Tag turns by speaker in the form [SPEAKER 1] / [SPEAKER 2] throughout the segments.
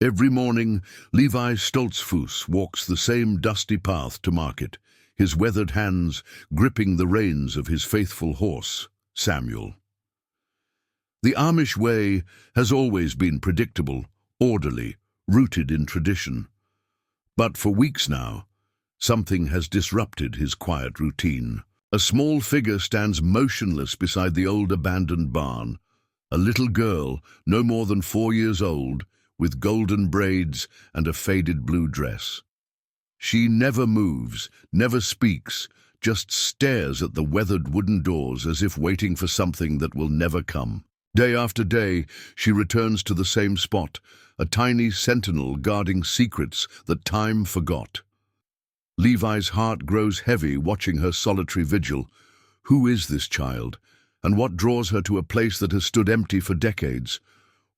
[SPEAKER 1] Every morning, Levi Stoltzfus walks the same dusty path to market, his weathered hands gripping the reins of his faithful horse, Samuel. The Amish way has always been predictable, orderly, rooted in tradition. But for weeks now, something has disrupted his quiet routine. A small figure stands motionless beside the old abandoned barn, a little girl, no more than 4 years old, with golden braids and a faded blue dress. She never moves, never speaks, just stares at the weathered wooden doors as if waiting for something that will never come. Day after day, she returns to the same spot, a tiny sentinel guarding secrets that time forgot. Levi's heart grows heavy watching her solitary vigil. Who is this child, and what draws her to a place that has stood empty for decades?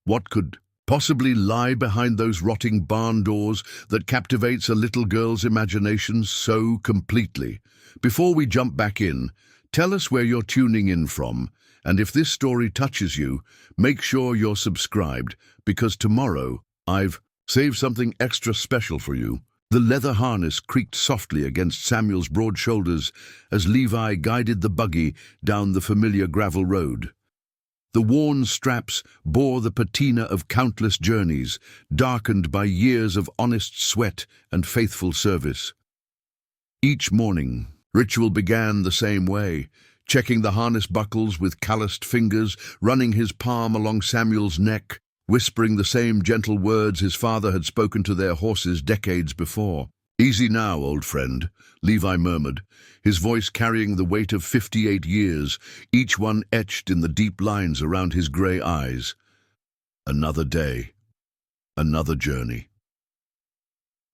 [SPEAKER 1] What could possibly lie behind those rotting barn doors that captivates a little girl's imagination so completely? Before we jump back in, tell us where you're tuning in from, and if this story touches you, make sure you're subscribed, because tomorrow I've saved something extra special for you. The leather harness creaked softly against Samuel's broad shoulders as Levi guided the buggy down the familiar gravel road. The worn straps bore the patina of countless journeys, darkened by years of honest sweat and faithful service. Each morning, ritual began the same way, checking the harness buckles with calloused fingers, running his palm along Samuel's neck, whispering the same gentle words his father had spoken to their horses decades before. "Easy now, old friend," Levi murmured, his voice carrying the weight of 58 years, each one etched in the deep lines around his grey eyes. Another day, another journey.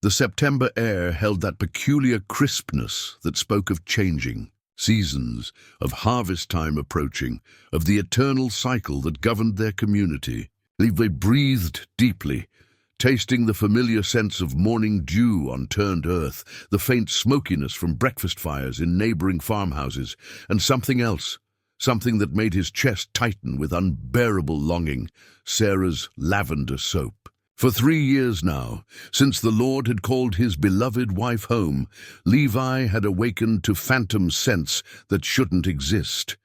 [SPEAKER 1] The September air held that peculiar crispness that spoke of changing seasons, of harvest time approaching, of the eternal cycle that governed their community. Levi breathed deeply, tasting the familiar sense of morning dew on turned earth, the faint smokiness from breakfast fires in neighboring farmhouses, and something else, something that made his chest tighten with unbearable longing: Sarah's lavender soap. For 3 years now, since the Lord had called his beloved wife home, Levi had awakened to phantom scents that shouldn't exist.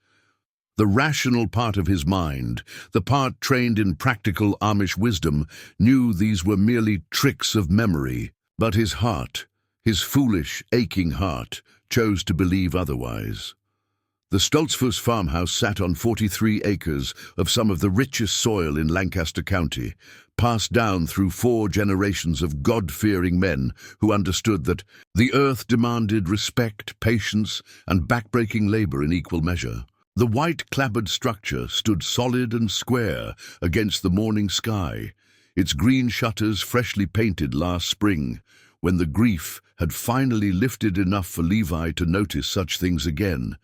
[SPEAKER 1] The rational part of his mind, the part trained in practical Amish wisdom, knew these were merely tricks of memory, but his heart, his foolish, aching heart, chose to believe otherwise. The Stoltzfus farmhouse sat on 43 acres of some of the richest soil in Lancaster County, passed down through 4 generations of God-fearing men who understood that the earth demanded respect, patience, and backbreaking labor in equal measure. The white-clapboard structure stood solid and square against the morning sky, its green shutters freshly painted last spring, when the grief had finally lifted enough for Levi to notice such things again.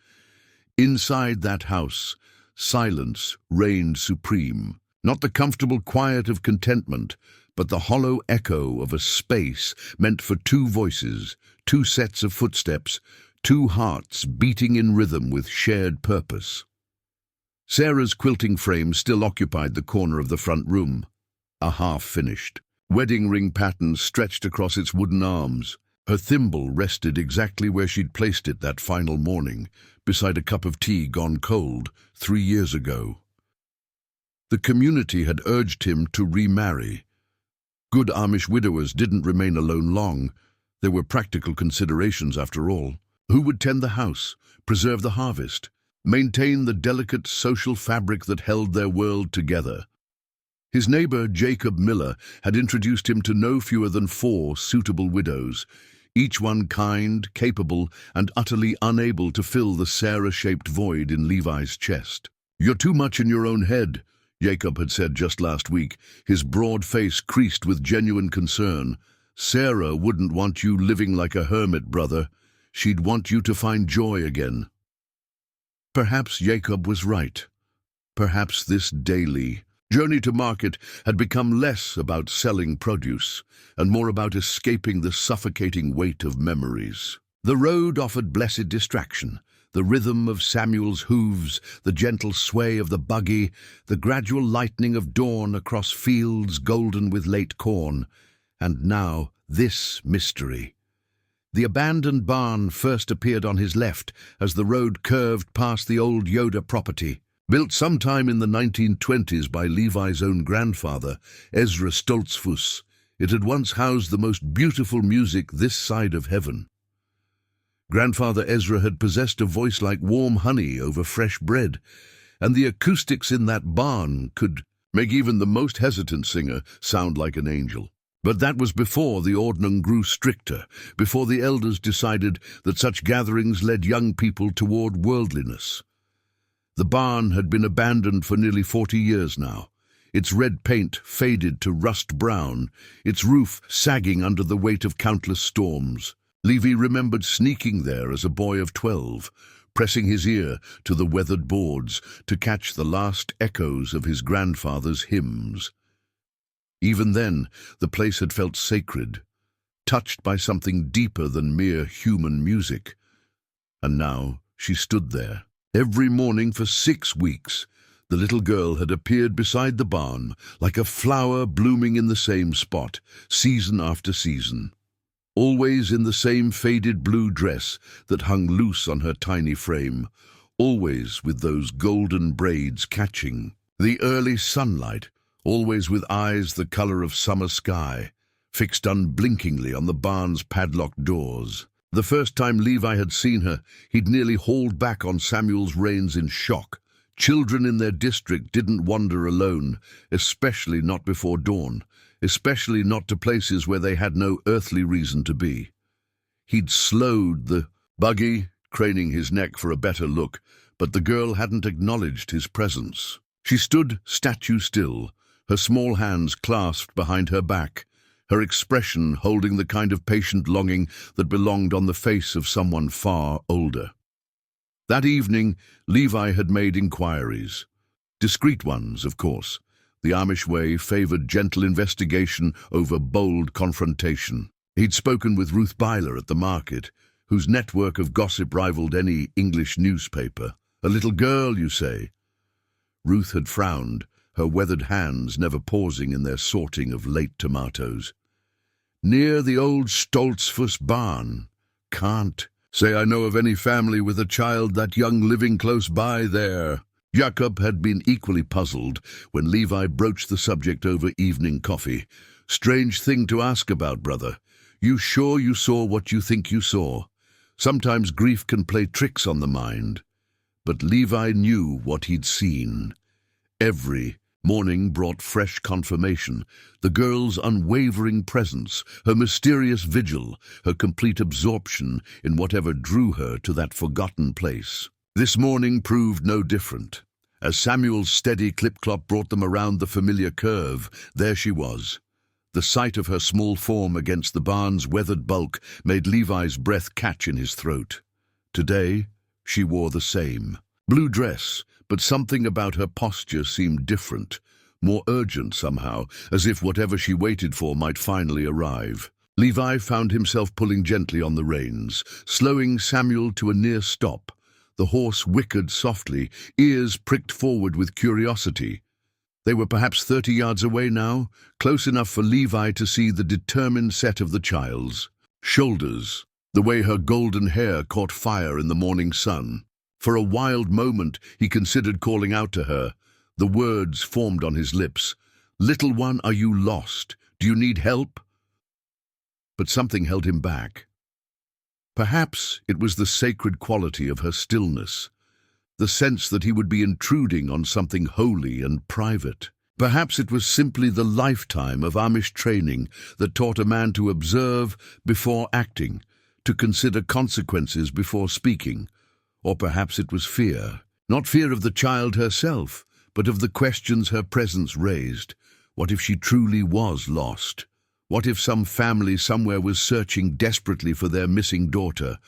[SPEAKER 1] Inside that house, silence reigned supreme, not the comfortable quiet of contentment, but the hollow echo of a space meant for 2 voices, 2 sets of footsteps, 2 hearts beating in rhythm with shared purpose. Sarah's quilting frame still occupied the corner of the front room, a half-finished. Wedding ring patterns stretched across its wooden arms. Her thimble rested exactly where she'd placed it that final morning, beside a cup of tea gone cold 3 years ago. The community had urged him to remarry. Good Amish widowers didn't remain alone long. There were practical considerations after all. Who would tend the house, preserve the harvest, maintain the delicate social fabric that held their world together? His neighbor, Jacob Miller, had introduced him to no fewer than 4 suitable widows, each one kind, capable, and utterly unable to fill the Sarah-shaped void in Levi's chest. "You're too much in your own head," Jacob had said just last week, his broad face creased with genuine concern. "Sarah wouldn't want you living like a hermit, brother. She'd want you to find joy again." Perhaps Jacob was right. Perhaps this daily journey to market had become less about selling produce and more about escaping the suffocating weight of memories. The road offered blessed distraction. The rhythm of Samuel's hooves, the gentle sway of the buggy, the gradual lightening of dawn across fields golden with late corn. And now, this mystery. The abandoned barn first appeared on his left as the road curved past the old Yoder property. Built sometime in the 1920s by Levi's own grandfather, Ezra Stoltzfus, it had once housed the most beautiful music this side of heaven. Grandfather Ezra had possessed a voice like warm honey over fresh bread, and the acoustics in that barn could make even the most hesitant singer sound like an angel. But that was before the ordnung grew stricter, before the elders decided that such gatherings led young people toward worldliness. The barn had been abandoned for nearly 40 years now, its red paint faded to rust brown, its roof sagging under the weight of countless storms. Levi remembered sneaking there as a boy of 12, pressing his ear to the weathered boards to catch the last echoes of his grandfather's hymns. Even then, the place had felt sacred, touched by something deeper than mere human music. And now she stood there. Every morning for 6 weeks, the little girl had appeared beside the barn like a flower blooming in the same spot, season after season. Always in the same faded blue dress that hung loose on her tiny frame, always with those golden braids catching the early sunlight, always with eyes the color of summer sky, fixed unblinkingly on the barn's padlocked doors. The first time Levi had seen her, he'd nearly hauled back on Samuel's reins in shock. Children in their district didn't wander alone, especially not before dawn, especially not to places where they had no earthly reason to be. He'd slowed the buggy, craning his neck for a better look, but the girl hadn't acknowledged his presence. She stood statue still, her small hands clasped behind her back, her expression holding the kind of patient longing that belonged on the face of someone far older. That evening, Levi had made inquiries. Discreet ones, of course. The Amish way favored gentle investigation over bold confrontation. He'd spoken with Ruth Byler at the market, whose network of gossip rivaled any English newspaper. A little girl, you say? Ruth had frowned, her weathered hands never pausing in their sorting of late tomatoes. Near the old Stoltzfus barn. Can't say I know of any family with a child that young living close by there. Jacob had been equally puzzled when Levi broached the subject over evening coffee. Strange thing to ask about, brother. You sure you saw what you think you saw? Sometimes grief can play tricks on the mind. But Levi knew what he'd seen. Every morning brought fresh confirmation, the girl's unwavering presence, her mysterious vigil, her complete absorption in whatever drew her to that forgotten place. This morning proved no different. As Samuel's steady clip-clop brought them around the familiar curve, there she was. The sight of her small form against the barn's weathered bulk made Levi's breath catch in his throat. Today, she wore the same blue dress, but something about her posture seemed different, more urgent somehow, as if whatever she waited for might finally arrive. Levi found himself pulling gently on the reins, slowing Samuel to a near stop. The horse whickered softly, ears pricked forward with curiosity. They were perhaps 30 yards away now, close enough for Levi to see the determined set of the child's shoulders, the way her golden hair caught fire in the morning sun. For a wild moment he considered calling out to her. The words formed on his lips. "Little one, are you lost? Do you need help?" But something held him back. Perhaps it was the sacred quality of her stillness, the sense that he would be intruding on something holy and private. Perhaps it was simply the lifetime of Amish training that taught a man to observe before acting, to consider consequences before speaking. Or perhaps it was fear, not fear of the child herself, but of the questions her presence raised. What if she truly was lost? What if some family somewhere was searching desperately for their missing daughter?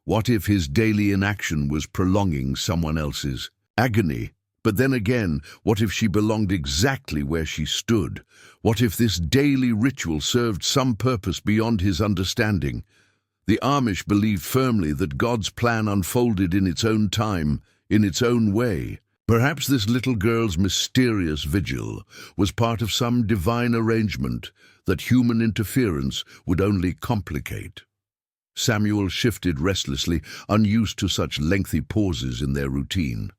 [SPEAKER 1] What if his daily inaction was prolonging someone else's agony? But then again, what if she belonged exactly where she stood? What if this daily ritual served some purpose beyond his understanding? The Amish believed firmly that God's plan unfolded in its own time, in its own way. Perhaps this little girl's mysterious vigil was part of some divine arrangement that human interference would only complicate. Samuel shifted restlessly, unused to such lengthy pauses in their routine.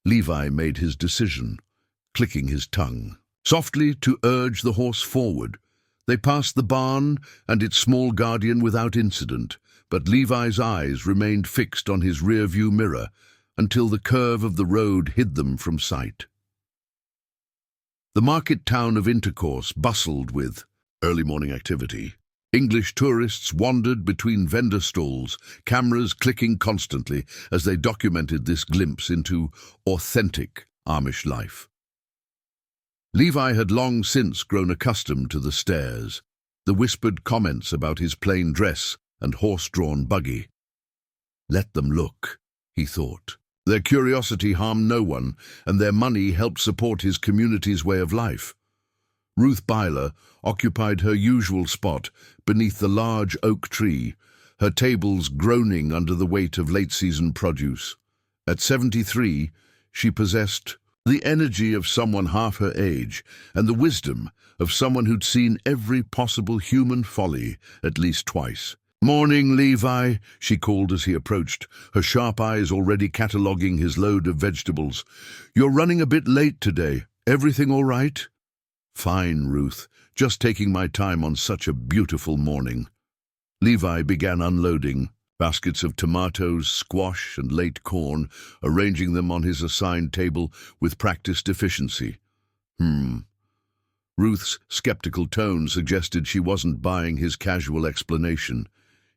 [SPEAKER 1] Levi made his decision, clicking his tongue softly to urge the horse forward. They passed the barn and its small guardian without incident, but Levi's eyes remained fixed on his rear-view mirror until the curve of the road hid them from sight. The market town of Intercourse bustled with early morning activity. English tourists wandered between vendor stalls, cameras clicking constantly as they documented this glimpse into authentic Amish life. Levi had long since grown accustomed to the stares, the whispered comments about his plain dress and horse-drawn buggy. Let them look, he thought. Their curiosity harmed no one, and their money helped support his community's way of life. Ruth Byler occupied her usual spot beneath the large oak tree, her tables groaning under the weight of late-season produce. At 73, she possessed the energy of someone half her age and the wisdom of someone who'd seen every possible human folly at least twice. "Morning, Levi," she called as he approached, her sharp eyes already cataloguing his load of vegetables. "You're running a bit late today. Everything all right?" "Fine, Ruth. Just taking my time on such a beautiful morning." Levi began unloading baskets of tomatoes, squash, and late corn, arranging them on his assigned table with practiced efficiency. Ruth's skeptical tone suggested she wasn't buying his casual explanation.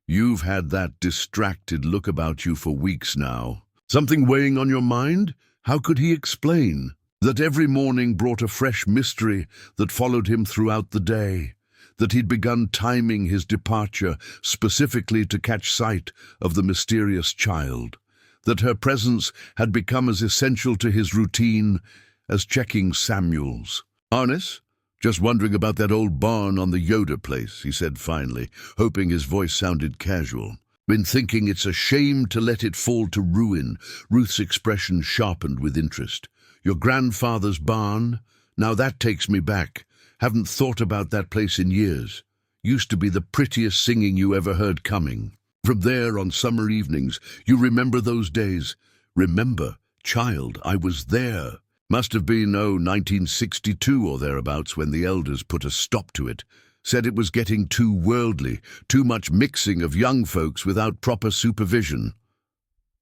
[SPEAKER 1] "You've had that distracted look about you for weeks now. Something weighing on your mind?" How could he explain that every morning brought a fresh mystery that followed him throughout the day? That he'd begun timing his departure specifically to catch sight of the mysterious child? That her presence had become as essential to his routine as checking Samuel's? "Harness? Just wondering about that old barn on the Yoder place," he said finally, hoping his voice sounded casual. "Been thinking it's a shame to let it fall to ruin." Ruth's expression sharpened with interest. "Your grandfather's barn? Now that takes me back. Haven't thought about that place in years. Used to be the prettiest singing you ever heard coming. From there on summer evenings, you remember those days?" "Remember? Child, I was there." "Must have been, 1962 or thereabouts when the elders put a stop to it. Said it was getting too worldly, too much mixing of young folks without proper supervision."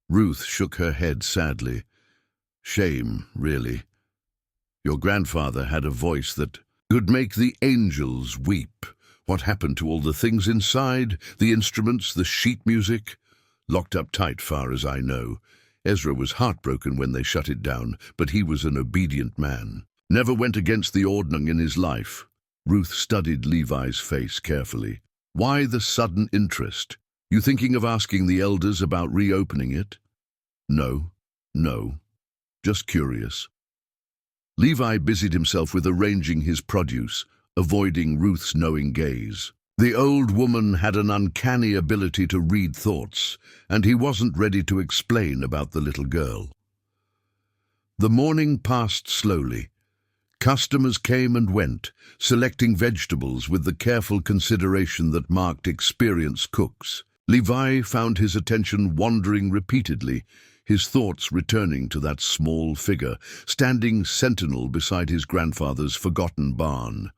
[SPEAKER 1] Ruth shook her head sadly. "Shame, really. Your grandfather had a voice that could make the angels weep. What happened to all the things inside? The instruments, the sheet music?" "Locked up tight, far as I know. Ezra was heartbroken when they shut it down, but he was an obedient man. Never went against the ordning in his life." Ruth studied Levi's face carefully. "Why the sudden interest? You thinking of asking the elders about reopening it?" No. Just curious." Levi busied himself with arranging his produce, avoiding Ruth's knowing gaze. The old woman had an uncanny ability to read thoughts, and he wasn't ready to explain about the little girl. The morning passed slowly. Customers came and went, selecting vegetables with the careful consideration that marked experienced cooks. Levi found his attention wandering repeatedly, his thoughts returning to that small figure, standing sentinel beside his grandfather's forgotten barn.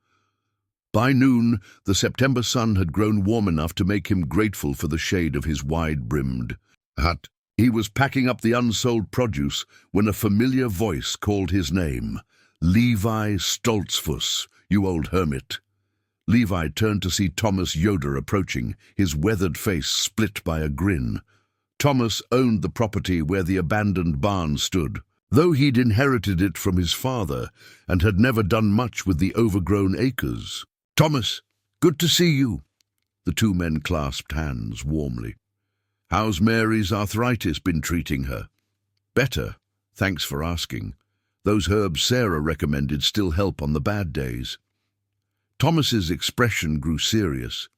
[SPEAKER 1] By noon, the September sun had grown warm enough to make him grateful for the shade of his wide-brimmed hut. He was packing up the unsold produce when a familiar voice called his name. "Levi Stoltzfus, you old hermit." Levi turned to see Thomas Yoder approaching, his weathered face split by a grin. Thomas owned the property where the abandoned barn stood, though he'd inherited it from his father and had never done much with the overgrown acres. "Thomas, good to see you." The two men clasped hands warmly. "How's Mary's arthritis been treating her?" "Better, thanks for asking. Those herbs Sarah recommended still help on the bad days." Thomas's expression grew serious.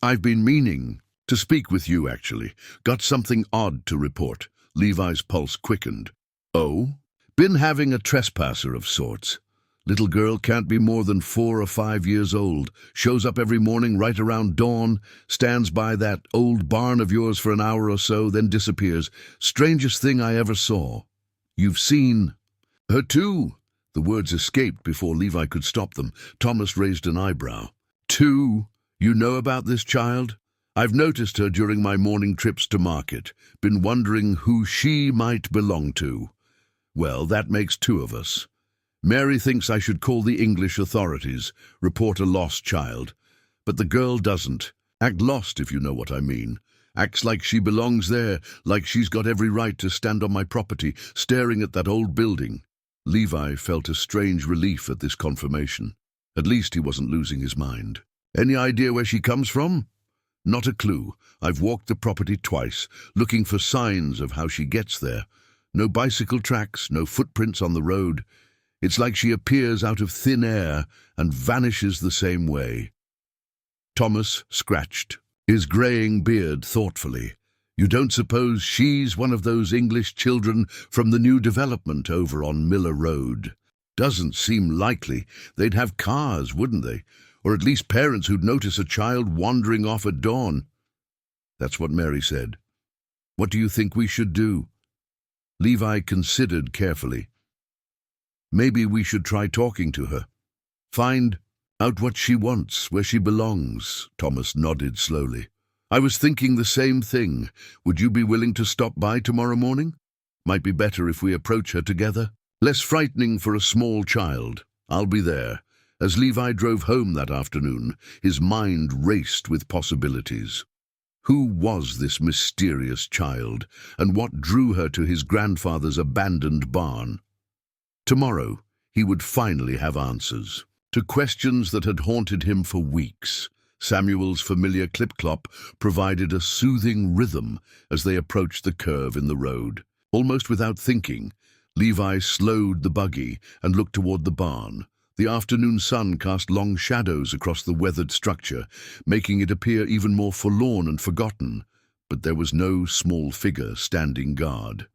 [SPEAKER 1] "I've been meaning To speak with you, actually. Got something odd to report. Levi's pulse quickened. Oh? Been having a trespasser of sorts. Little girl can't be more than 4 or 5 years old. Shows up every morning right around dawn, stands by that old barn of yours for an hour or so, then disappears. Strangest thing I ever saw. You've seen her too? The words escaped before Levi could stop them. Thomas raised an eyebrow. Two? You know about this child? I've noticed her during my morning trips to market. Been wondering who she might belong to. Well, that makes 2 of us. Mary thinks I should call the English authorities, report a lost child. But the girl doesn't. Act lost, if you know what I mean. Acts like she belongs there, like she's got every right to stand on my property, staring at that old building. Levi felt a strange relief at this confirmation. At least he wasn't losing his mind. Any idea where she comes from? Not a clue. I've walked the property twice, looking for signs of how she gets there. No bicycle tracks, no footprints on the road. It's like she appears out of thin air and vanishes the same way. Thomas scratched his greying beard thoughtfully. You don't suppose she's one of those English children from the new development over on Miller Road? Doesn't seem likely. They'd have cars, wouldn't they? Or at least parents who'd notice a child wandering off at dawn. That's what Mary said. What do you think we should do? Levi considered carefully. Maybe we should try talking to her. Find out what she wants, where she belongs. Thomas nodded slowly. I was thinking the same thing. Would you be willing to stop by tomorrow morning? Might be better if we approach her together. Less frightening for a small child. I'll be there. As Levi drove home that afternoon, his mind raced with possibilities. Who was this mysterious child, and what drew her to his grandfather's abandoned barn? Tomorrow, he would finally have answers to questions that had haunted him for weeks. Samuel's familiar clip-clop provided a soothing rhythm as they approached the curve in the road. Almost without thinking, Levi slowed the buggy and looked toward the barn. The afternoon sun cast long shadows across the weathered structure, making it appear even more forlorn and forgotten. But there was no small figure standing guard.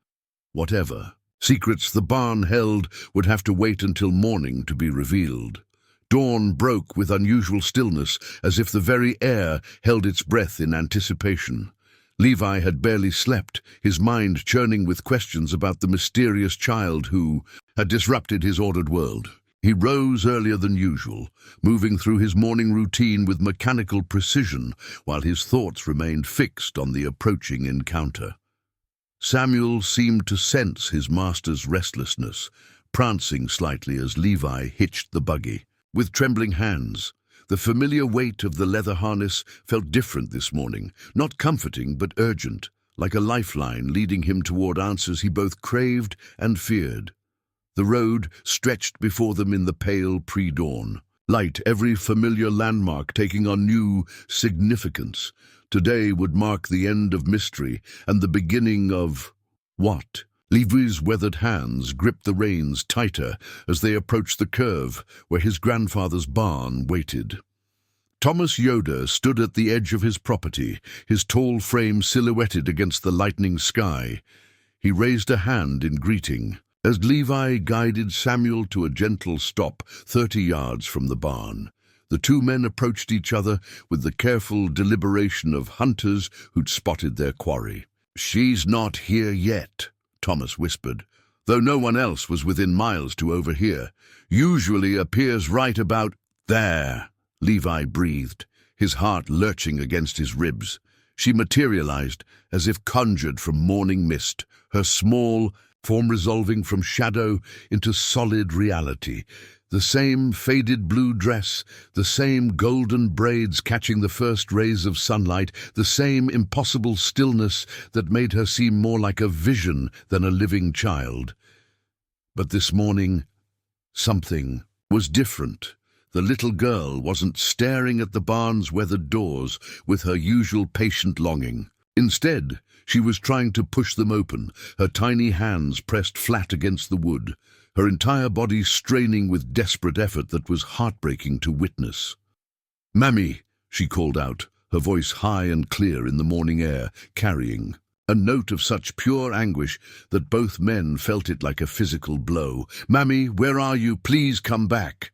[SPEAKER 1] Whatever secrets the barn held would have to wait until morning to be revealed. Dawn broke with unusual stillness, as if the very air held its breath in anticipation. Levi had barely slept, his mind churning with questions about the mysterious child who had disrupted his ordered world. He rose earlier than usual, moving through his morning routine with mechanical precision, while his thoughts remained fixed on the approaching encounter. Samuel seemed to sense his master's restlessness, prancing slightly as Levi hitched the buggy. With trembling hands, the familiar weight of the leather harness felt different this morning, not comforting but urgent, like a lifeline leading him toward answers he both craved and feared. The road stretched before them in the pale pre-dawn, light, every familiar landmark taking on new significance. Today would mark the end of mystery and the beginning of what? Levi's weathered hands gripped the reins tighter as they approached the curve where his grandfather's barn waited. Thomas Yoder stood at the edge of his property, his tall frame silhouetted against the lightening sky. He raised a hand in greeting as Levi guided Samuel to a gentle stop 30 yards from the barn. The 2 men approached each other with the careful deliberation of hunters who'd spotted their quarry. "She's not here yet," Thomas whispered, though no one else was within miles to overhear. "Usually appears right about there," Levi breathed, his heart lurching against his ribs. She materialized as if conjured from morning mist, her small form resolving from shadow into solid reality. The same faded blue dress, the same golden braids catching the first rays of sunlight, the same impossible stillness that made her seem more like a vision than a living child. But this morning, something was different. The little girl wasn't staring at the barn's weathered doors with her usual patient longing. Instead, she was trying to push them open, her tiny hands pressed flat against the wood, her entire body straining with desperate effort that was heartbreaking to witness. "Mammy," she called out, her voice high and clear in the morning air, carrying a note of such pure anguish that both men felt it like a physical blow. "Mammy, where are you? Please come back."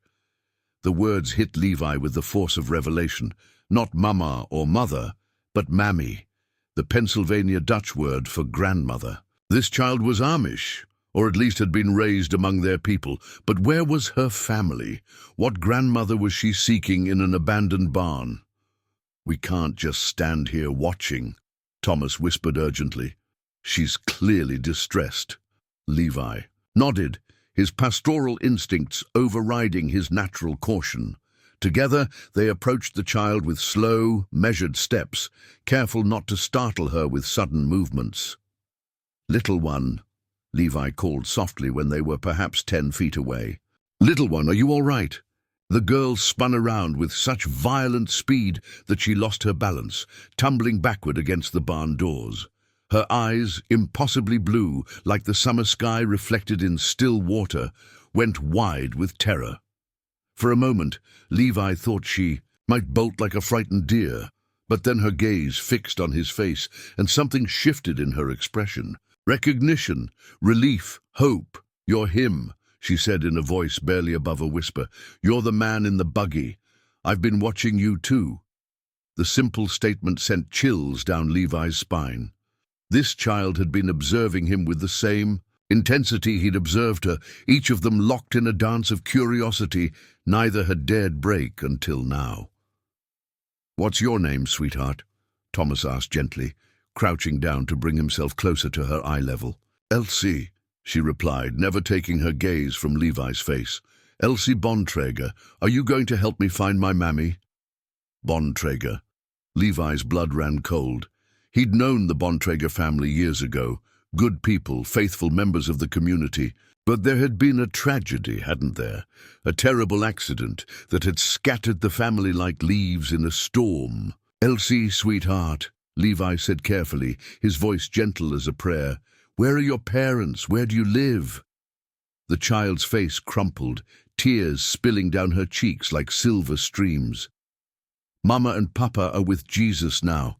[SPEAKER 1] The words hit Levi with the force of revelation. Not mama or mother, but mammy, the Pennsylvania Dutch word for grandmother. This child was Amish, or at least had been raised among their people. But where was her family? What grandmother was she seeking in an abandoned barn? "We can't just stand here watching," Thomas whispered urgently. "She's clearly distressed." Levi nodded, his pastoral instincts overriding his natural caution. Together, they approached the child with slow, measured steps, careful not to startle her with sudden movements. "Little one," Levi called softly when they were perhaps 10 feet away. "Little one, are you all right?" The girl spun around with such violent speed that she lost her balance, tumbling backward against the barn doors. Her eyes, impossibly blue, like the summer sky reflected in still water, went wide with terror. For a moment, Levi thought she might bolt like a frightened deer, but then her gaze fixed on his face, and something shifted in her expression. Recognition, relief, hope. "You're him," she said in a voice barely above a whisper. "You're the man in the buggy. I've been watching you too." The simple statement sent chills down Levi's spine. This child had been observing him with the same intensity he'd observed her, each of them locked in a dance of curiosity neither had dared break until now. "What's your name, sweetheart?" Thomas asked gently, crouching down to bring himself closer to her eye level. "Elsie," she replied, never taking her gaze from Levi's face. "Elsie Bontrager, are you going to help me find my mammy?" Bontrager. Levi's blood ran cold. He'd known the Bontrager family years ago, good people, faithful members of the community. But there had been a tragedy, hadn't there? A terrible accident that had scattered the family like leaves in a storm. "Elsie, sweetheart," Levi said carefully, his voice gentle as a prayer. "Where are your parents? Where do you live?" The child's face crumpled, tears spilling down her cheeks like silver streams. "Mama and Papa are with Jesus now.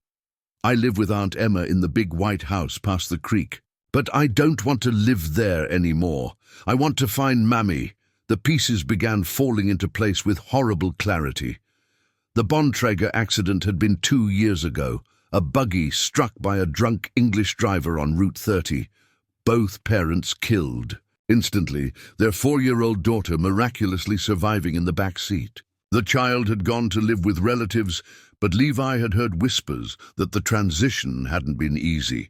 [SPEAKER 1] I live with Aunt Emma in the big white house past the creek. But I don't want to live there anymore. I want to find Mammy." The pieces began falling into place with horrible clarity. The Bontrager accident had been 2 years ago, a buggy struck by a drunk English driver on Route 30. Both parents killed. Instantly, their 4-year-old daughter miraculously surviving in the back seat. The child had gone to live with relatives, but Levi had heard whispers that the transition hadn't been easy.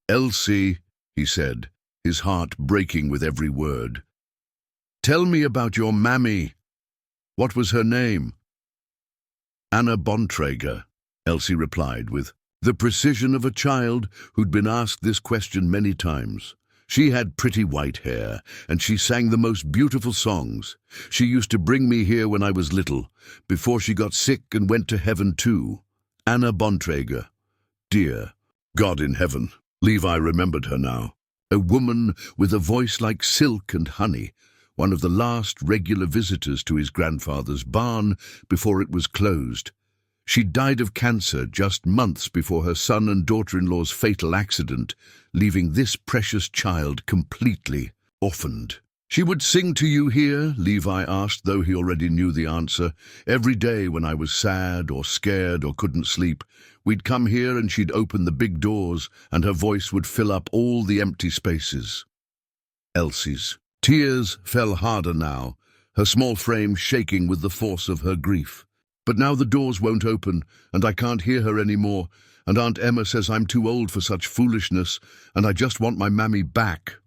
[SPEAKER 1] "Elsie," he said, his heart breaking with every word. "Tell me about your mammy. What was her name?" "Anna Bontrager," Elsie replied with the precision of a child who'd been asked this question many times. "She had pretty white hair, and she sang the most beautiful songs. She used to bring me here when I was little, before she got sick and went to heaven too. Anna Bontrager. Dear God in heaven." Levi remembered her now. A woman with a voice like silk and honey, one of the last regular visitors to his grandfather's barn before it was closed. She died of cancer just months before her son and daughter-in-law's fatal accident, leaving this precious child completely orphaned. "She would sing to you here?" Levi asked, though he already knew the answer. "Every day when I was sad or scared or couldn't sleep, we'd come here and she'd open the big doors and her voice would fill up all the empty spaces." Elsie's tears fell harder now, her small frame shaking with the force of her grief. "But now the doors won't open, and I can't hear her anymore, and Aunt Emma says I'm too old for such foolishness, and I just want my mammy back."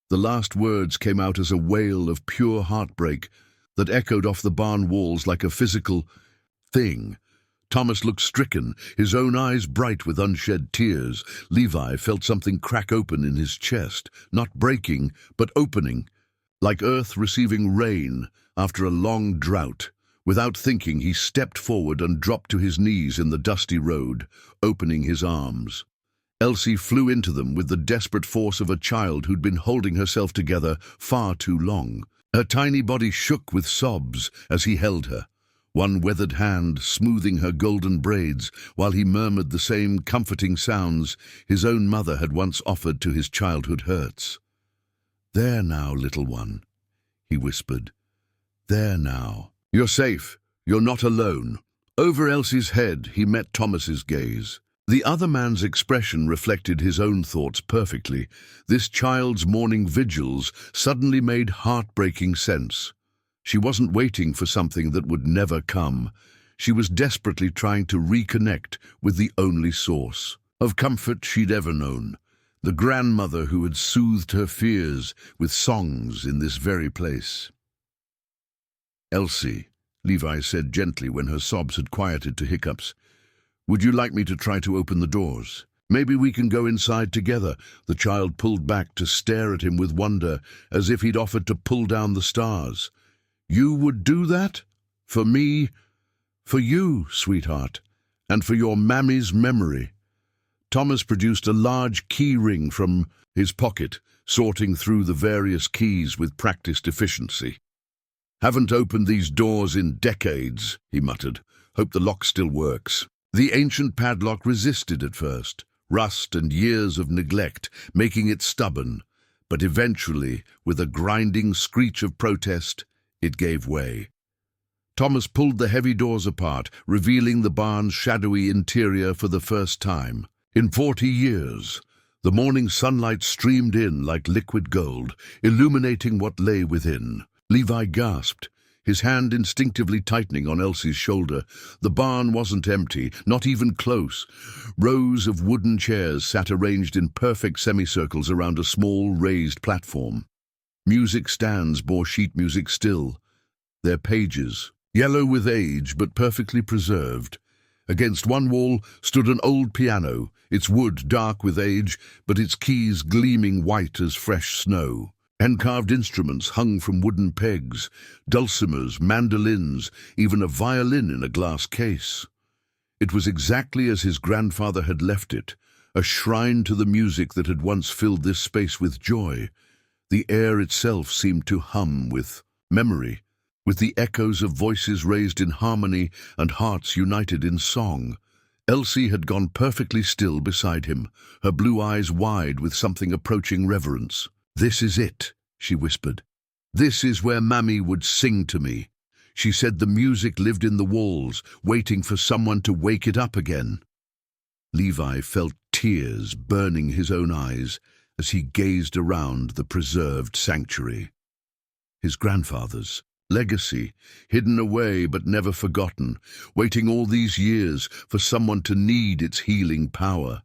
[SPEAKER 1] The last words came out as a wail of pure heartbreak that echoed off the barn walls like a physical thing. Thomas looked stricken, his own eyes bright with unshed tears. Levi felt something crack open in his chest, not breaking, but opening, like earth receiving rain after a long drought. Without thinking, he stepped forward and dropped to his knees in the dusty road, opening his arms. Elsie flew into them with the desperate force of a child who'd been holding herself together far too long. Her tiny body shook with sobs as he held her. one weathered hand smoothing her golden braids while he murmured the same comforting sounds his own mother had once offered to his childhood hurts. "There now, little one," he whispered. "There now. You're safe. You're not alone." Over Elsie's head, he met Thomas's gaze. The other man's expression reflected his own thoughts perfectly. This child's morning vigils suddenly made heartbreaking sense. She wasn't waiting for something that would never come. She was desperately trying to reconnect with the only source of comfort she'd ever known, the grandmother who had soothed her fears with songs in this very place. "Elsie," Levi said gently when her sobs had quieted to hiccups, "would you like me to try to open the doors? Maybe we can go inside together." The child pulled back to stare at him with wonder, as if he'd offered to pull down the stars. "You would do that? For me? For you, sweetheart, and for your mammy's memory." Thomas produced a large key ring from his pocket, sorting through the various keys with practiced efficiency. "Haven't opened these doors in decades," he muttered. "Hope the lock still works." The ancient padlock resisted at first, rust and years of neglect making it stubborn, but eventually, with a grinding screech of protest, it gave way. Thomas pulled the heavy doors apart, revealing the barn's shadowy interior for the first time. In 40 years, the morning sunlight streamed in like liquid gold, illuminating what lay within. Levi gasped, his hand instinctively tightening on Elsie's shoulder. The barn wasn't empty, not even close. Rows of wooden chairs sat arranged in perfect semicircles around a small raised platform. Music stands bore sheet music still, their pages, yellow with age but perfectly preserved. Against one wall stood an old piano, its wood dark with age, but its keys gleaming white as fresh snow. Hand-carved instruments hung from wooden pegs, dulcimers, mandolins, even a violin in a glass case. It was exactly as his grandfather had left it, a shrine to the music that had once filled this space with joy. The air itself seemed to hum with memory, with the echoes of voices raised in harmony and hearts united in song. Elsie had gone perfectly still beside him, her blue eyes wide with something approaching reverence. "This is it," she whispered. "This is where Mammy would sing to me." She said the music lived in the walls, waiting for someone to wake it up again. Levi felt tears burning his own eyes as he gazed around the preserved sanctuary. His grandfather's legacy, hidden away but never forgotten, waiting all these years for someone to need its healing power.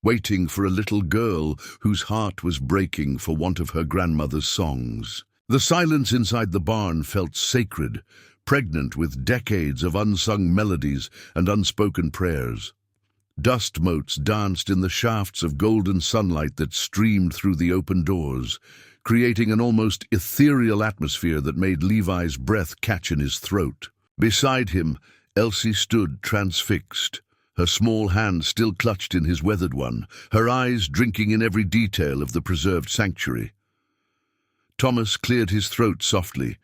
[SPEAKER 1] Waiting for a little girl whose heart was breaking for want of her grandmother's songs. The silence inside the barn felt sacred, pregnant with decades of unsung melodies and unspoken prayers. Dust motes danced in the shafts of golden sunlight that streamed through the open doors, creating an almost ethereal atmosphere that made Levi's breath catch in his throat. Beside him, Elsie stood transfixed, her small hand still clutched in his weathered one, her eyes drinking in every detail of the preserved sanctuary. Thomas cleared his throat softly,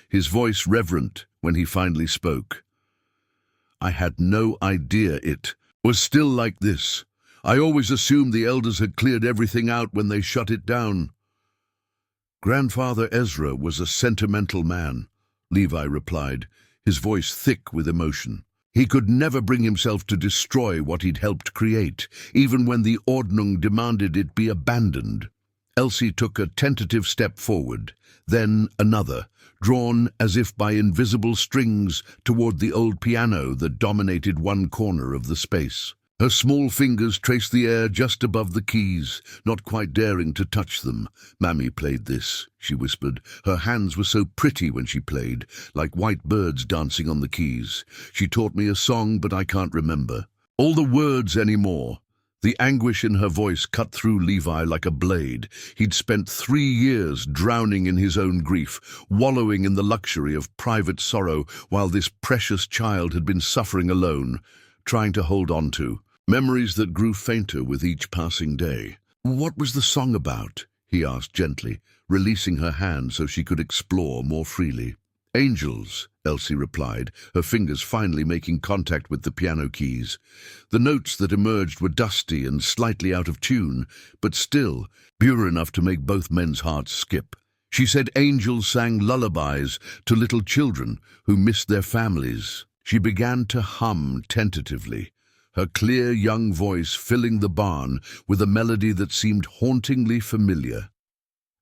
[SPEAKER 1] his voice reverent when he finally spoke. "I had no idea it was still like this. I always assumed the elders had cleared everything out when they shut it down." "Grandfather Ezra was a sentimental man," Levi replied, his voice thick with emotion. "He could never bring himself to destroy what he'd helped create, even when the Ordnung demanded it be abandoned." Elsie took a tentative step forward, then another, drawn as if by invisible strings toward the old piano that dominated one corner of the space. Her small fingers traced the air just above the keys, not quite daring to touch them. "Mammy played this," she whispered. "Her hands were so pretty when she played, like white birds dancing on the keys. She taught me a song, but I can't remember all the words anymore." The anguish in her voice cut through Levi like a blade. He'd spent 3 years drowning in his own grief, wallowing in the luxury of private sorrow, while this precious child had been suffering alone, trying to hold on to memories that grew fainter with each passing day. "What was the song about?" he asked gently, releasing her hand so she could explore more freely. Angels, Elsie replied, her fingers finally making contact with the piano keys. The notes that emerged were dusty and slightly out of tune, but still pure enough to make both men's hearts skip. She said angels sang lullabies to little children who missed their families. She began to hum tentatively, her clear young voice filling the barn with a melody that seemed hauntingly familiar.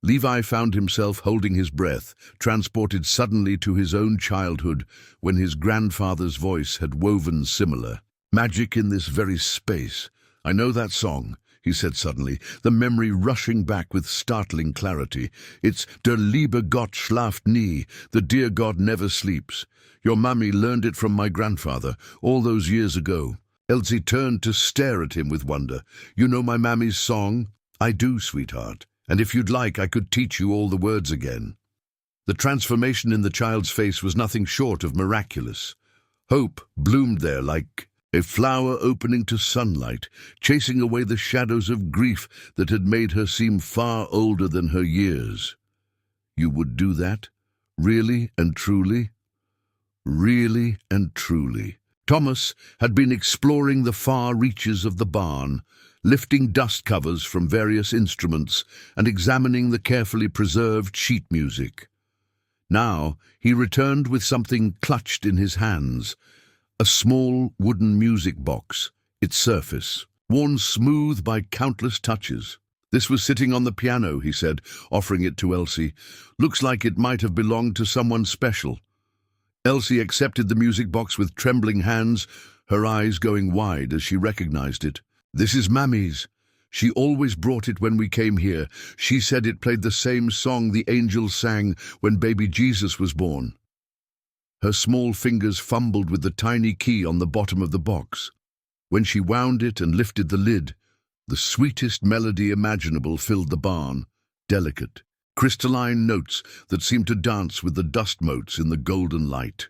[SPEAKER 1] Levi found himself holding his breath, transported suddenly to his own childhood when his grandfather's voice had woven similar. Magic in this very space. I know that song, he said suddenly, the memory rushing back with startling clarity. It's Der liebe Gott schlaft nie, the dear God never sleeps. Your mummy learned it from my grandfather, all those years ago. Elsie turned to stare at him with wonder. You know my mammy's song? I do, sweetheart. And if you'd like, I could teach you all the words again. The transformation in the child's face was nothing short of miraculous. Hope bloomed there like a flower opening to sunlight, chasing away the shadows of grief that had made her seem far older than her years. You would do that? Really and truly? Really and truly. Thomas had been exploring the far reaches of the barn, lifting dust covers from various instruments and examining the carefully preserved sheet music. Now he returned with something clutched in his hands, a small wooden music box, its surface worn smooth by countless touches. This was sitting on the piano, he said, offering it to Elsie. Looks like it might have belonged to someone special. Elsie accepted the music box with trembling hands, her eyes going wide as she recognized it. This is Mammy's. She always brought it when we came here. She said it played the same song the angels sang when baby Jesus was born. Her small fingers fumbled with the tiny key on the bottom of the box. When she wound it and lifted the lid, the sweetest melody imaginable filled the barn, delicate, crystalline notes that seemed to dance with the dust motes in the golden light.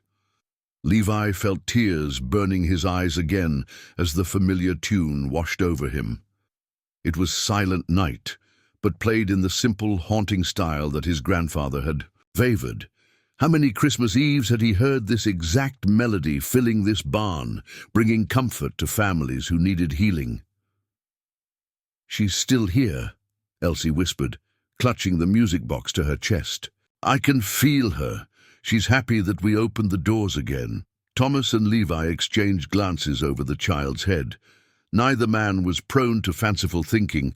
[SPEAKER 1] Levi felt tears burning his eyes again as the familiar tune washed over him. It was Silent Night, but played in the simple, haunting style that his grandfather had favored. How many Christmas Eves had he heard this exact melody filling this barn, bringing comfort to families who needed healing? She's still here, Elsie whispered, clutching the music box to her chest. I can feel her. She's happy that we opened the doors again. Thomas and Levi exchanged glances over the child's head. Neither man was prone to fanciful thinking,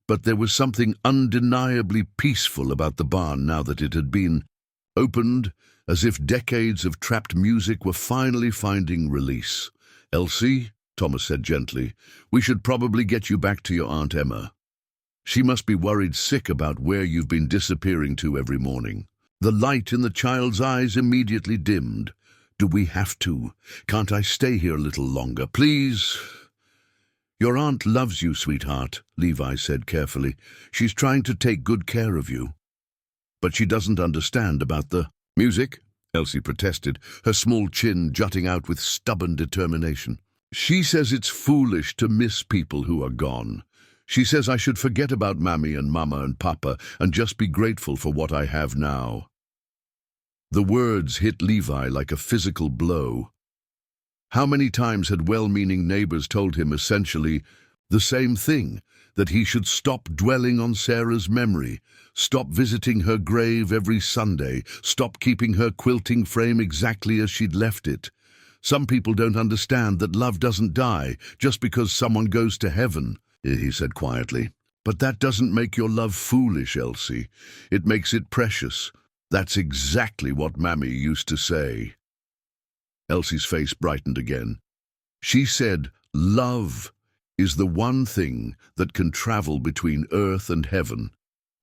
[SPEAKER 1] but there was something undeniably peaceful about the barn now that it had been opened, as if decades of trapped music were finally finding release. Elsie, Thomas said gently, we should probably get you back to your Aunt Emma. She must be worried sick about where you've been disappearing to every morning. The light in the child's eyes immediately dimmed. Do we have to? Can't I stay here a little longer, please? Your aunt loves you, sweetheart, Levi said carefully. She's trying to take good care of you. But she doesn't understand about the music, Elsie protested, her small chin jutting out with stubborn determination. She says it's foolish to miss people who are gone. She says I should forget about Mammy and Mama and Papa and just be grateful for what I have now. The words hit Levi like a physical blow. How many times had well-meaning neighbors told him essentially the same thing, that he should stop dwelling on Sarah's memory, stop visiting her grave every Sunday, stop keeping her quilting frame exactly as she'd left it. Some people don't understand that love doesn't die just because someone goes to heaven, he said quietly. But that doesn't make your love foolish, Elsie. It makes it precious. That's exactly what Mammy used to say. Elsie's face brightened again. She said, love is the one thing that can travel between earth and heaven,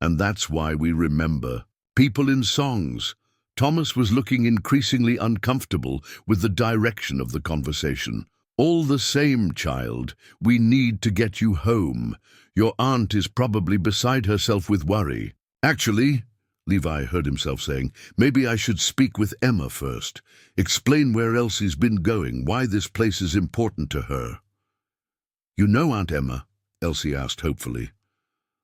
[SPEAKER 1] and that's why we remember. People in songs. Thomas was looking increasingly uncomfortable with the direction of the conversation. All the same, child, we need to get you home. Your aunt is probably beside herself with worry. Actually, Levi heard himself saying, maybe I should speak with Emma first. Explain where Elsie's been going, why this place is important to her. You know Aunt Emma? Elsie asked hopefully.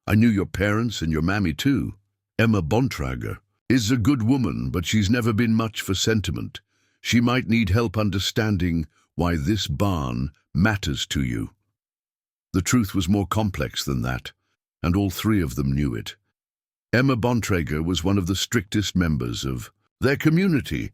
[SPEAKER 1] I knew your parents and your mammy too. Emma Bontrager. is a good woman, but she's never been much for sentiment. She might need help understanding why this barn matters to you." The truth was more complex than that, and all three of them knew it. Emma Bontrager was one of the strictest members of their community,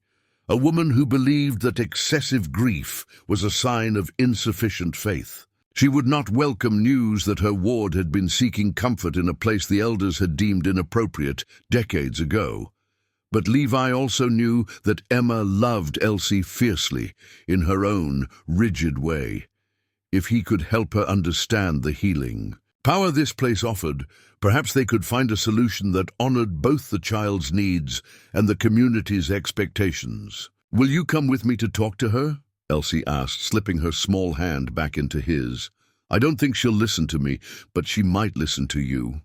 [SPEAKER 1] a woman who believed that excessive grief was a sign of insufficient faith. She would not welcome news that her ward had been seeking comfort in a place the elders had deemed inappropriate decades ago. But Levi also knew that Emma loved Elsie fiercely, in her own rigid way. If he could help her understand the healing power this place offered, perhaps they could find a solution that honored both the child's needs and the community's expectations. "Will you come with me to talk to her?" Elsie asked, slipping her small hand back into his. "I don't think she'll listen to me, but she might listen to you."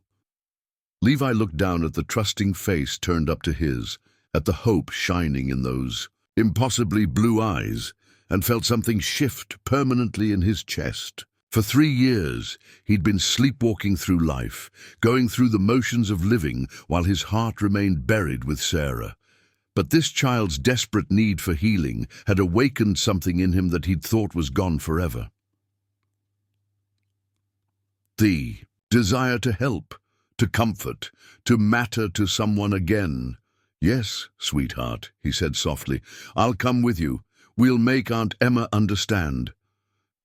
[SPEAKER 1] Levi looked down at the trusting face turned up to his, at the hope shining in those impossibly blue eyes, and felt something shift permanently in his chest. For 3 years, he'd been sleepwalking through life, going through the motions of living while his heart remained buried with Sarah. But this child's desperate need for healing had awakened something in him that he'd thought was gone forever. The desire to help, to comfort, to matter to someone again. "Yes, sweetheart," he said softly. "I'll come with you. We'll make Aunt Emma understand."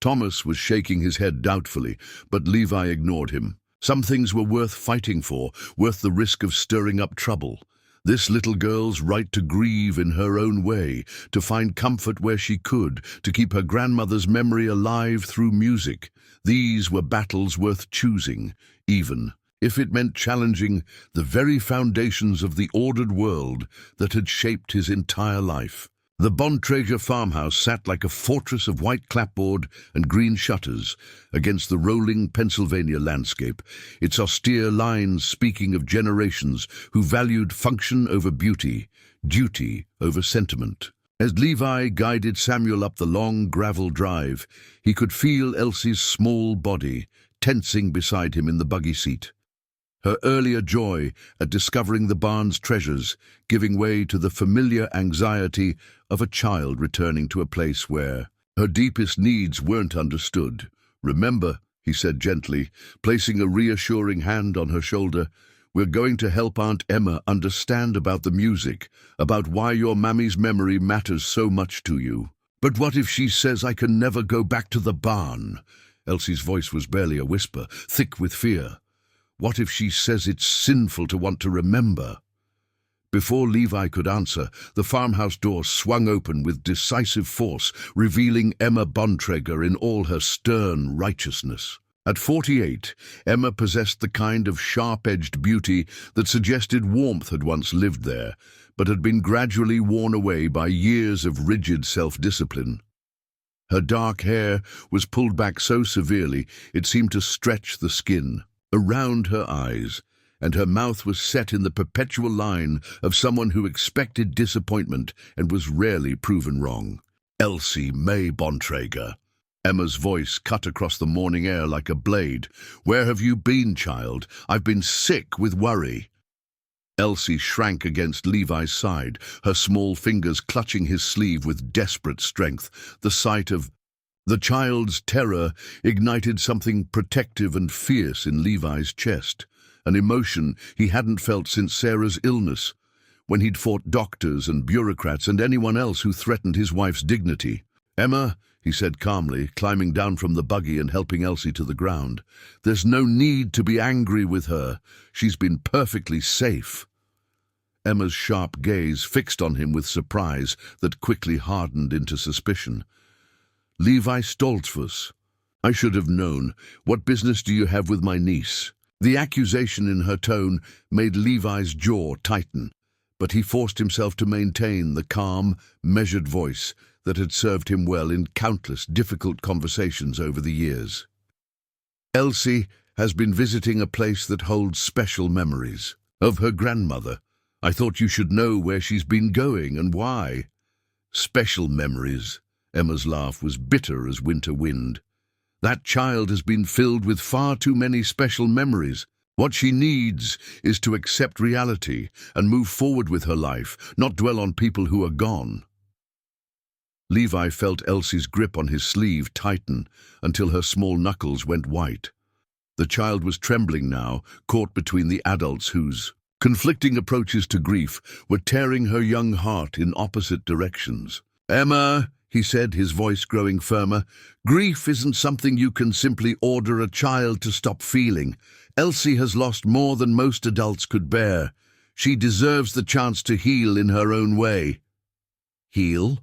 [SPEAKER 1] Thomas was shaking his head doubtfully, but Levi ignored him. Some things were worth fighting for, worth the risk of stirring up trouble. This little girl's right to grieve in her own way, to find comfort where she could, to keep her grandmother's memory alive through music. These were battles worth choosing, even if it meant challenging the very foundations of the ordered world that had shaped his entire life. The Bontrager farmhouse sat like a fortress of white clapboard and green shutters against the rolling Pennsylvania landscape, its austere lines speaking of generations who valued function over beauty, duty over sentiment. As Levi guided Samuel up the long gravel drive, he could feel Elsie's small body tensing beside him in the buggy seat. Her earlier joy at discovering the barn's treasures giving way to the familiar anxiety of a child returning to a place where her deepest needs weren't understood. "Remember," he said gently, placing a reassuring hand on her shoulder, "we're going to help Aunt Emma understand about the music, about why your mammy's memory matters so much to you." "But what if she says I can never go back to the barn?" Elsie's voice was barely a whisper, thick with fear. "What if she says it's sinful to want to remember?" Before Levi could answer, the farmhouse door swung open with decisive force, revealing Emma Bontrager in all her stern righteousness. At 48, Emma possessed the kind of sharp-edged beauty that suggested warmth had once lived there, but had been gradually worn away by years of rigid self-discipline. Her dark hair was pulled back so severely it seemed to stretch the skin around her eyes, and her mouth was set in the perpetual line of someone who expected disappointment and was rarely proven wrong. "Elsie May Bontrager." Emma's voice cut across the morning air like a blade. "Where have you been, child? I've been sick with worry." Elsie shrank against Levi's side, her small fingers clutching his sleeve with desperate strength. The sight of the child's terror ignited something protective and fierce in Levi's chest, an emotion he hadn't felt since Sarah's illness, when he'd fought doctors and bureaucrats and anyone else who threatened his wife's dignity. "Emma," he said calmly, climbing down from the buggy and helping Elsie to the ground, "there's no need to be angry with her. She's been perfectly safe." Emma's sharp gaze fixed on him with surprise that quickly hardened into suspicion. "Levi Stoltzfus. I should have known. What business do you have with my niece?" The accusation in her tone made Levi's jaw tighten, but he forced himself to maintain the calm, measured voice that had served him well in countless difficult conversations over the years. "Elsie has been visiting a place that holds special memories of her grandmother. I thought you should know where she's been going and why." "Special memories." Emma's laugh was bitter as winter wind. "That child has been filled with far too many special memories. What she needs is to accept reality and move forward with her life, not dwell on people who are gone. Levi felt Elsie's grip on his sleeve tighten until her small knuckles went white. The child was trembling now, caught between the adults whose conflicting approaches to grief were tearing her young heart in opposite directions. "Emma," he said, his voice growing firmer, "grief isn't something you can simply order a child to stop feeling. Elsie has lost more than most adults could bear. She deserves the chance to heal in her own way." "Heal?"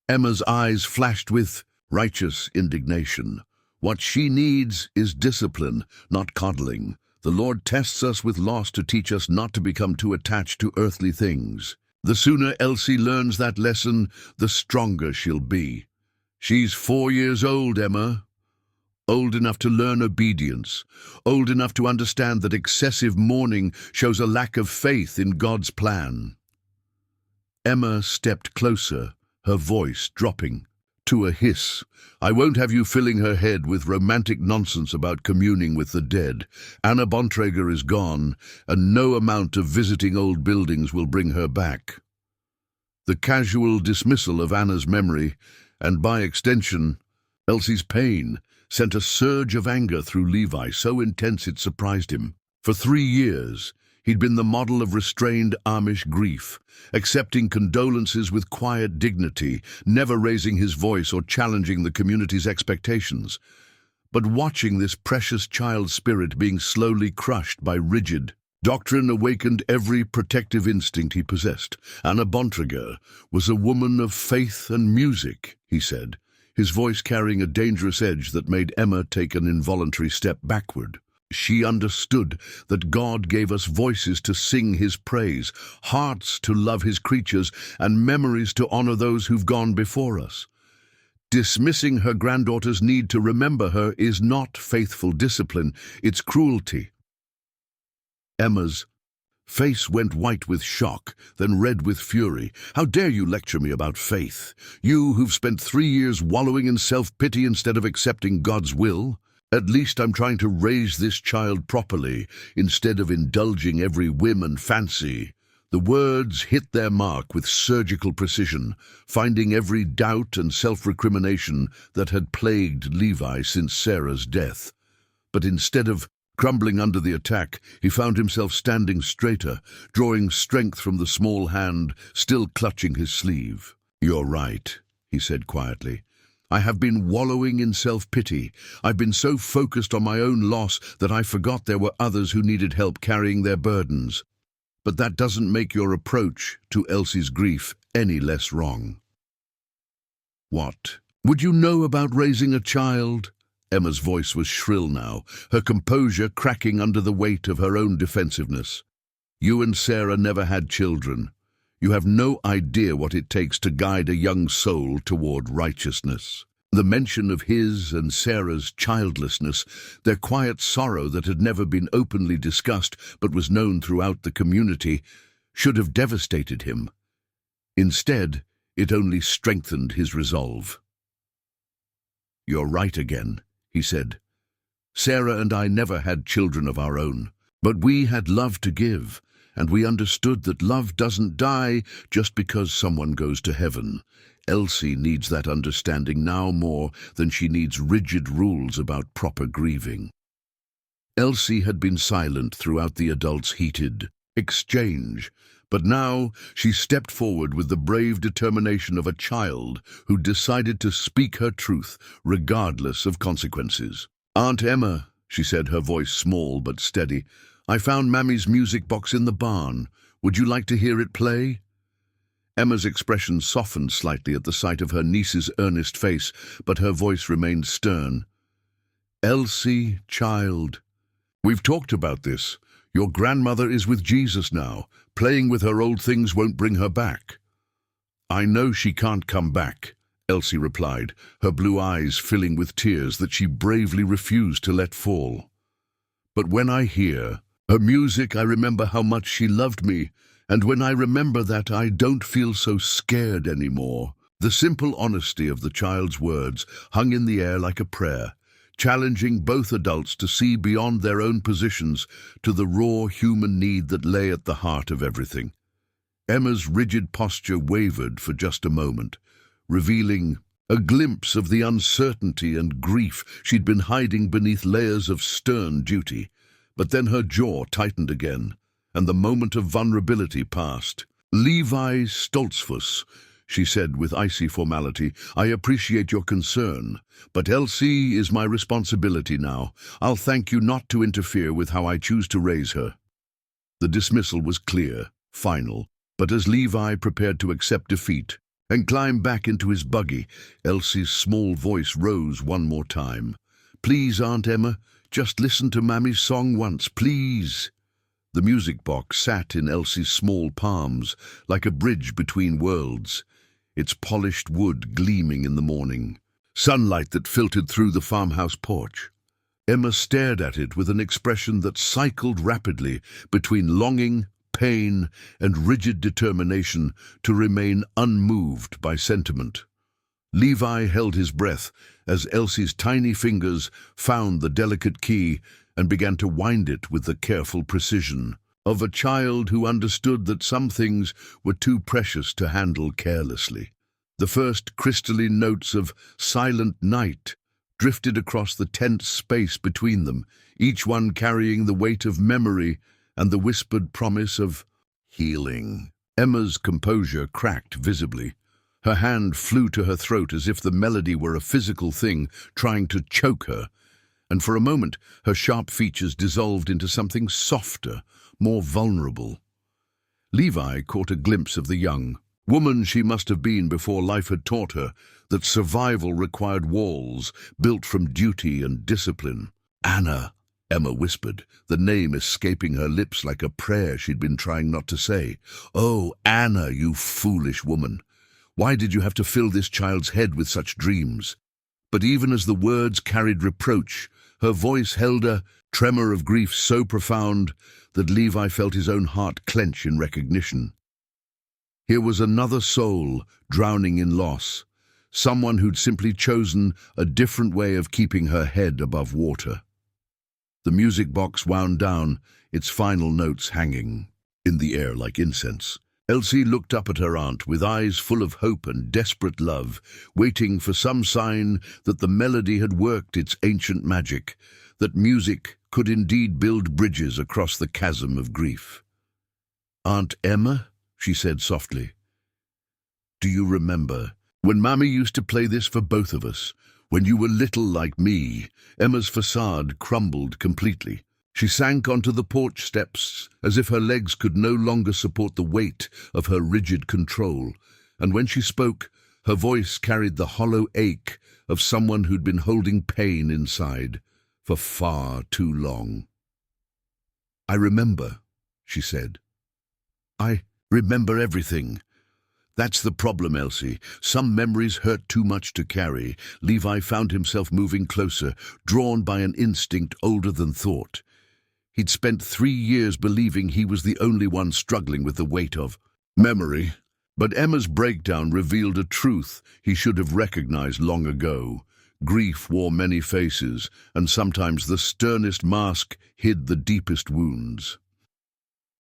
[SPEAKER 1] Emma's eyes flashed with righteous indignation. "What she needs is discipline, not coddling. The Lord tests us with loss to teach us not to become too attached to earthly things. The sooner Elsie learns that lesson, the stronger she'll be. She's 4 years old, Emma. Old enough to learn obedience. Old enough to understand that excessive mourning shows a lack of faith in God's plan." Emma stepped closer, her voice dropping to a hiss. "I won't have you filling her head with romantic nonsense about communing with the dead. Anna Bontrager is gone, and no amount of visiting old buildings will bring her back." The casual dismissal of Anna's memory, and by extension, Elsie's pain, sent a surge of anger through Levi, so intense it surprised him. For 3 years, he'd been the model of restrained Amish grief, accepting condolences with quiet dignity, never raising his voice or challenging the community's expectations. But watching this precious child spirit being slowly crushed by rigid doctrine awakened every protective instinct he possessed. "Anna Bontrager was a woman of faith and music," he said, his voice carrying a dangerous edge that made Emma take an involuntary step backward. "She understood that God gave us voices to sing His praise, hearts to love His creatures, and memories to honor those who've gone before us. Dismissing her granddaughter's need to remember her is not faithful discipline, it's cruelty." Emma's face went white with shock, then red with fury. "How dare you lecture me about faith? You who've spent 3 years wallowing in self-pity instead of accepting God's will? At least I'm trying to raise this child properly, instead of indulging every whim and fancy." The words hit their mark with surgical precision, finding every doubt and self-recrimination that had plagued Levi since Sarah's death. But instead of crumbling under the attack, he found himself standing straighter, drawing strength from the small hand still clutching his sleeve. "You're right," he said quietly. "I have been wallowing in self-pity. I've been so focused on my own loss that I forgot there were others who needed help carrying their burdens. But that doesn't make your approach to Elsie's grief any less wrong." "What would you know about raising a child?" Emma's voice was shrill now, her composure cracking under the weight of her own defensiveness. "You and Sarah never had children. You have no idea what it takes to guide a young soul toward righteousness." The mention of his and Sarah's childlessness, their quiet sorrow that had never been openly discussed but was known throughout the community, should have devastated him. Instead, it only strengthened his resolve. "You're right again," he said. "Sarah and I never had children of our own, but we had love to give, and we understood that love doesn't die just because someone goes to heaven. Elsie needs that understanding now more than she needs rigid rules about proper grieving." Elsie had been silent throughout the adults' heated exchange, but now she stepped forward with the brave determination of a child who decided to speak her truth regardless of consequences. "Aunt Emma," she said, her voice small but steady, "I found Mammy's music box in the barn. Would you like to hear it play?" Emma's expression softened slightly at the sight of her niece's earnest face, but her voice remained stern. "Elsie, child, we've talked about this. Your grandmother is with Jesus now. Playing with her old things won't bring her back." "I know she can't come back," Elsie replied, her blue eyes filling with tears that she bravely refused to let fall. "But when I hear her music, I remember how much she loved me, and when I remember that, I don't feel so scared anymore." The simple honesty of the child's words hung in the air like a prayer, challenging both adults to see beyond their own positions to the raw human need that lay at the heart of everything. Emma's rigid posture wavered for just a moment, revealing a glimpse of the uncertainty and grief she'd been hiding beneath layers of stern duty. But then her jaw tightened again, and the moment of vulnerability passed. "Levi Stoltzfus," she said with icy formality, "I appreciate your concern, but Elsie is my responsibility now. I'll thank you not to interfere with how I choose to raise her." The dismissal was clear, final, but as Levi prepared to accept defeat and climb back into his buggy, Elsie's small voice rose one more time. "Please, Aunt Emma, just listen to Mammy's song once, please." The music box sat in Elsie's small palms, like a bridge between worlds, its polished wood gleaming in the morning, sunlight that filtered through the farmhouse porch. Emma stared at it with an expression that cycled rapidly between longing, pain, and rigid determination to remain unmoved by sentiment. Levi held his breath as Elsie's tiny fingers found the delicate key and began to wind it with the careful precision of a child who understood that some things were too precious to handle carelessly. The first crystalline notes of "Silent Night" drifted across the tense space between them, each one carrying the weight of memory and the whispered promise of healing. Emma's composure cracked visibly. Her hand flew to her throat as if the melody were a physical thing trying to choke her, and for a moment her sharp features dissolved into something softer, more vulnerable. Levi caught a glimpse of the young woman she must have been before life had taught her that survival required walls built from duty and discipline. "Anna," Emma whispered, the name escaping her lips like a prayer she'd been trying not to say. "Oh, Anna, you foolish woman. Why did you have to fill this child's head with such dreams?" But even as the words carried reproach, her voice held a tremor of grief so profound that Levi felt his own heart clench in recognition. Here was another soul drowning in loss, someone who'd simply chosen a different way of keeping her head above water. The music box wound down, its final notes hanging in the air like incense. Elsie looked up at her aunt with eyes full of hope and desperate love, waiting for some sign that the melody had worked its ancient magic, that music could indeed build bridges across the chasm of grief. "Aunt Emma," she said softly, "do you remember when Mammy used to play this for both of us, when you were little like me?" Emma's facade crumbled completely. She sank onto the porch steps as if her legs could no longer support the weight of her rigid control, and when she spoke, her voice carried the hollow ache of someone who'd been holding pain inside for far too long. "I remember," she said. "I remember everything. That's the problem, Elsie. Some memories hurt too much to carry." Levi found himself moving closer, drawn by an instinct older than thought. He'd spent 3 years believing he was the only one struggling with the weight of memory. But Emma's breakdown revealed a truth he should have recognized long ago. Grief wore many faces, and sometimes the sternest mask hid the deepest wounds.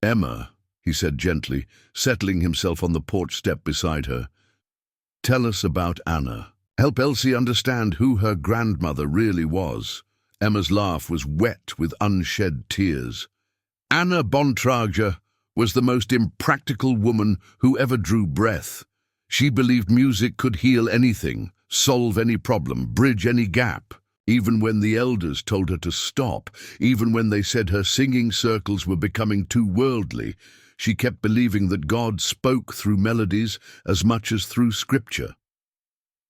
[SPEAKER 1] "Emma," he said gently, settling himself on the porch step beside her, "tell us about Anna. Help Elsie understand who her grandmother really was." Emma's laugh was wet with unshed tears. "Anna Bontrager was the most impractical woman who ever drew breath. She believed music could heal anything, solve any problem, bridge any gap. Even when the elders told her to stop, even when they said her singing circles were becoming too worldly, she kept believing that God spoke through melodies as much as through scripture."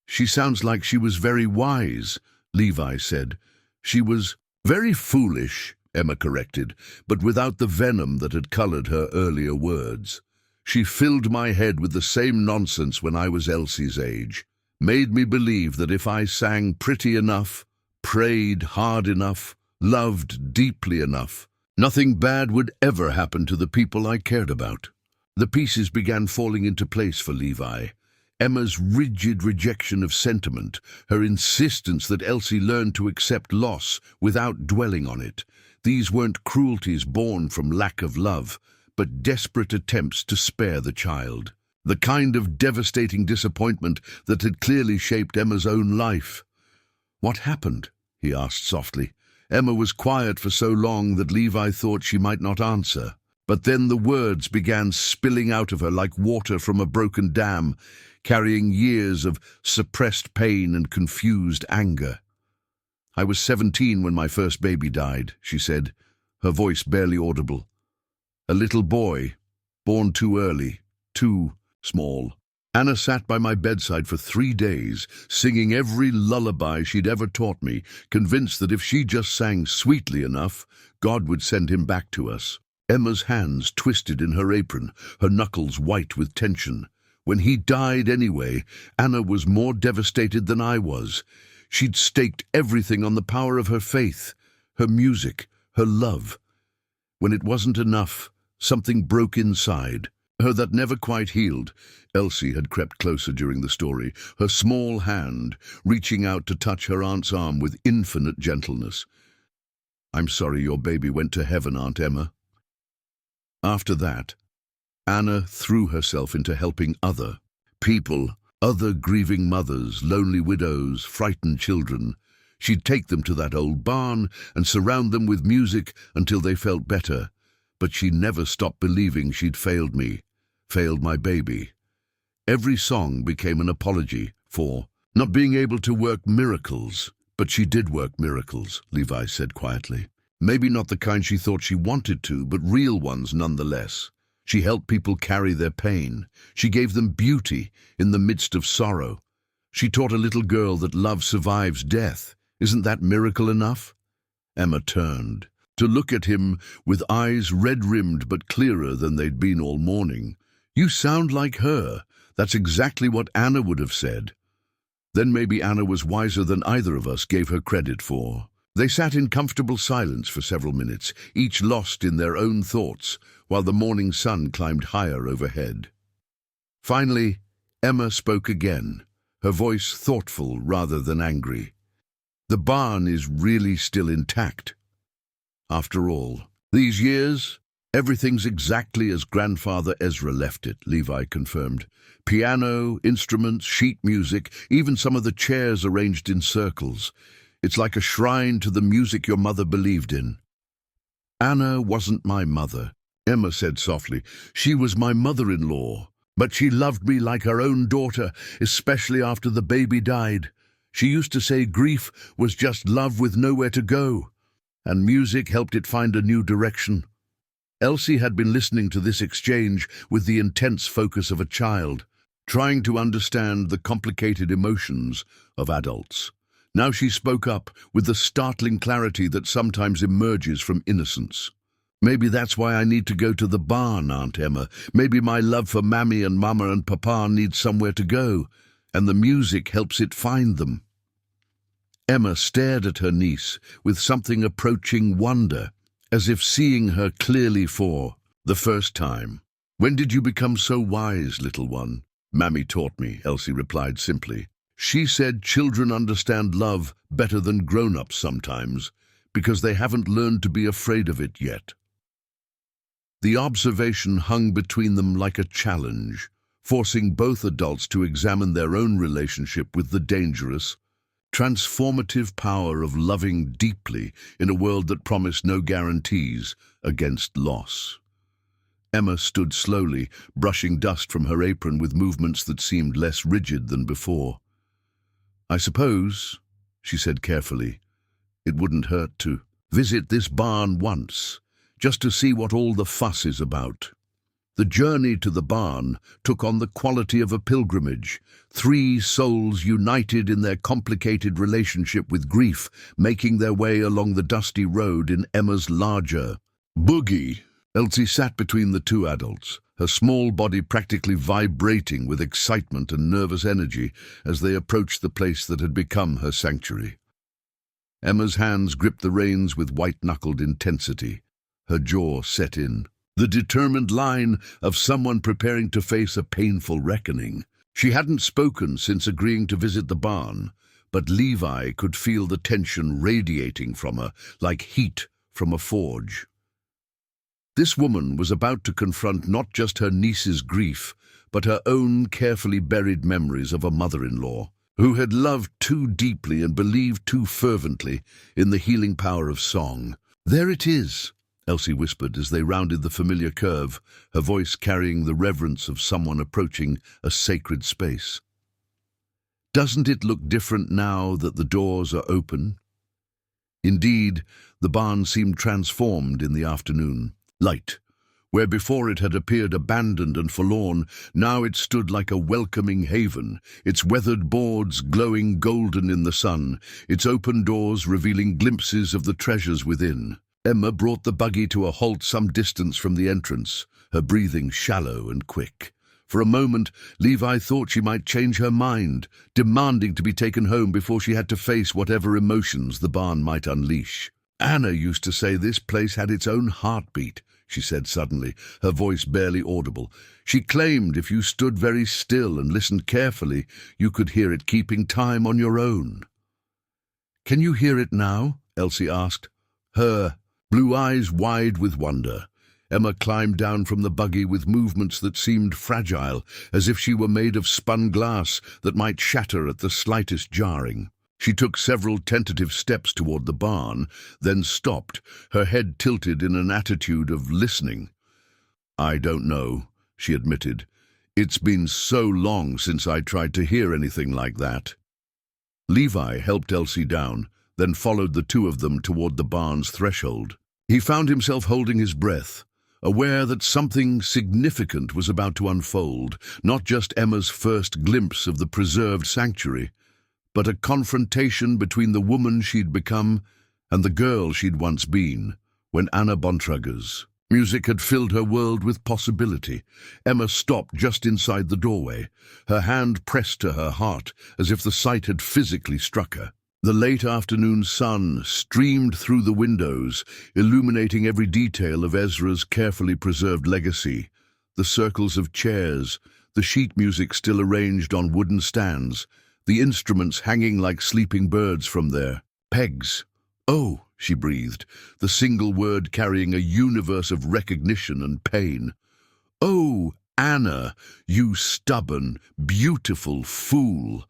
[SPEAKER 1] "She sounds like she was very wise," Levi said. "She was very foolish," Emma corrected, but without the venom that had colored her earlier words. "She filled my head with the same nonsense when I was Elsie's age, made me believe that if I sang pretty enough, prayed hard enough, loved deeply enough, nothing bad would ever happen to the people I cared about." The pieces began falling into place for Levi. Emma's rigid rejection of sentiment, her insistence that Elsie learn to accept loss without dwelling on it. These weren't cruelties born from lack of love, but desperate attempts to spare the child. The kind of devastating disappointment that had clearly shaped Emma's own life. "What happened?" he asked softly. Emma was quiet for so long that Levi thought she might not answer. But then the words began spilling out of her like water from a broken dam, carrying years of suppressed pain and confused anger. "I was 17 when my first baby died," she said, her voice barely audible. "A little boy, born too early, too small. Anna sat by my bedside for 3 days, singing every lullaby she'd ever taught me, convinced that if she just sang sweetly enough, God would send him back to us." Emma's hands twisted in her apron, her knuckles white with tension. When he died anyway, Anna was more devastated than I was. She'd staked everything on the power of her faith, her music, her love. When it wasn't enough, something broke inside her that never quite healed. Elsie had crept closer during the story, her small hand reaching out to touch her aunt's arm with infinite gentleness. "I'm sorry your baby went to heaven, Aunt Emma." After that, Anna threw herself into helping other people, other grieving mothers, lonely widows, frightened children. She'd take them to that old barn and surround them with music until they felt better. But she never stopped believing she'd failed me, failed my baby. Every song became an apology for not being able to work miracles. But she did work miracles, Levi said quietly. Maybe not the kind she thought she wanted to, but real ones nonetheless. She helped people carry their pain. She gave them beauty in the midst of sorrow. She taught a little girl that love survives death. Isn't that miracle enough? Emma turned to look at him with eyes red-rimmed but clearer than they'd been all morning. "You sound like her. That's exactly what Anna would have said." Then maybe Anna was wiser than either of us gave her credit for. They sat in comfortable silence for several minutes, each lost in their own thoughts, while the morning sun climbed higher overhead. Finally, Emma spoke again, her voice thoughtful rather than angry. "The barn is really still intact. After all, these years, everything's exactly as Grandfather Ezra left it," Levi confirmed. "Piano, instruments, sheet music, even some of the chairs arranged in circles. It's like a shrine to the music your mother believed in." "Anna wasn't my mother," Emma said softly. "She was my mother-in-law, but she loved me like her own daughter, especially after the baby died. She used to say grief was just love with nowhere to go, and music helped it find a new direction." Elsie had been listening to this exchange with the intense focus of a child, trying to understand the complicated emotions of adults. Now she spoke up with the startling clarity that sometimes emerges from innocence. "Maybe that's why I need to go to the barn, Aunt Emma. Maybe my love for Mammy and Mama and Papa needs somewhere to go, and the music helps it find them." Emma stared at her niece with something approaching wonder, as if seeing her clearly for the first time. "When did you become so wise, little one?" "Mammy taught me," Elsie replied simply. "She said children understand love better than grown-ups sometimes, because they haven't learned to be afraid of it yet." The observation hung between them like a challenge, forcing both adults to examine their own relationship with the dangerous, transformative power of loving deeply in a world that promised no guarantees against loss. Emma stood slowly, brushing dust from her apron with movements that seemed less rigid than before. "I suppose," she said carefully, "it wouldn't hurt to visit this barn once, just to see what all the fuss is about." The journey to the barn took on the quality of a pilgrimage, 3 souls united in their complicated relationship with grief, making their way along the dusty road in Emma's larger buggy. Elsie sat between the 2 adults, her small body practically vibrating with excitement and nervous energy as they approached the place that had become her sanctuary. Emma's hands gripped the reins with white-knuckled intensity, her jaw set in, the determined line of someone preparing to face a painful reckoning. She hadn't spoken since agreeing to visit the barn, but Levi could feel the tension radiating from her like heat from a forge. This woman was about to confront not just her niece's grief, but her own carefully buried memories of a mother-in-law who had loved too deeply and believed too fervently in the healing power of song. "There it is," Elsie whispered as they rounded the familiar curve, her voice carrying the reverence of someone approaching a sacred space. "Doesn't it look different now that the doors are open?" Indeed, the barn seemed transformed in the afternoon light. Where before it had appeared abandoned and forlorn, now it stood like a welcoming haven, its weathered boards glowing golden in the sun, its open doors revealing glimpses of the treasures within. Emma brought the buggy to a halt some distance from the entrance, her breathing shallow and quick. For a moment, Levi thought she might change her mind, demanding to be taken home before she had to face whatever emotions the barn might unleash. "Anna used to say this place had its own heartbeat," she said suddenly, her voice barely audible. "She claimed if you stood very still and listened carefully, you could hear it keeping time on your own." "Can you hear it now?" Elsie asked, her blue eyes wide with wonder. Emma climbed down from the buggy with movements that seemed fragile, as if she were made of spun glass that might shatter at the slightest jarring. She took several tentative steps toward the barn, then stopped, her head tilted in an attitude of listening. "I don't know," she admitted. "It's been so long since I tried to hear anything like that." Levi helped Elsie down, then followed the two of them toward the barn's threshold. He found himself holding his breath, aware that something significant was about to unfold, not just Emma's first glimpse of the preserved sanctuary, but a confrontation between the woman she'd become and the girl she'd once been, when Anna Bontrager's music had filled her world with possibility. Emma stopped just inside the doorway, her hand pressed to her heart as if the sight had physically struck her. The late afternoon sun streamed through the windows, illuminating every detail of Ezra's carefully preserved legacy. The circles of chairs, the sheet music still arranged on wooden stands, the instruments hanging like sleeping birds from their pegs. "Oh," she breathed, the single word carrying a universe of recognition and pain. "Oh, Anna, you stubborn, beautiful fool."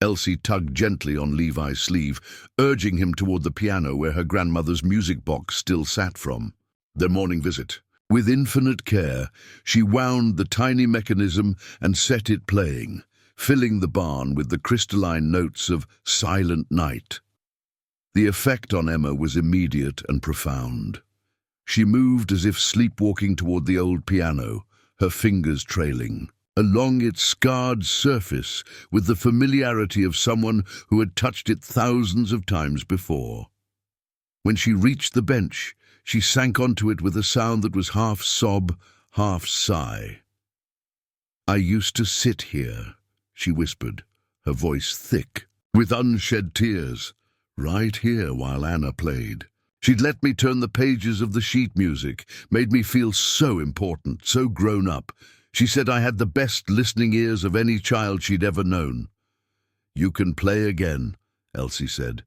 [SPEAKER 1] Elsie tugged gently on Levi's sleeve, urging him toward the piano where her grandmother's music box still sat from. Their morning visit. With infinite care, she wound the tiny mechanism and set it playing, filling the barn with the crystalline notes of Silent Night. The effect on Emma was immediate and profound. She moved as if sleepwalking toward the old piano, her fingers trailing along its scarred surface with the familiarity of someone who had touched it thousands of times before. When she reached the bench, she sank onto it with a sound that was half sob, half sigh. "I used to sit here," she whispered, her voice thick, with unshed tears, "right here while Anna played. She'd let me turn the pages of the sheet music, made me feel so important, so grown up. She said I had the best listening ears of any child she'd ever known." "You can play again," Elsie said,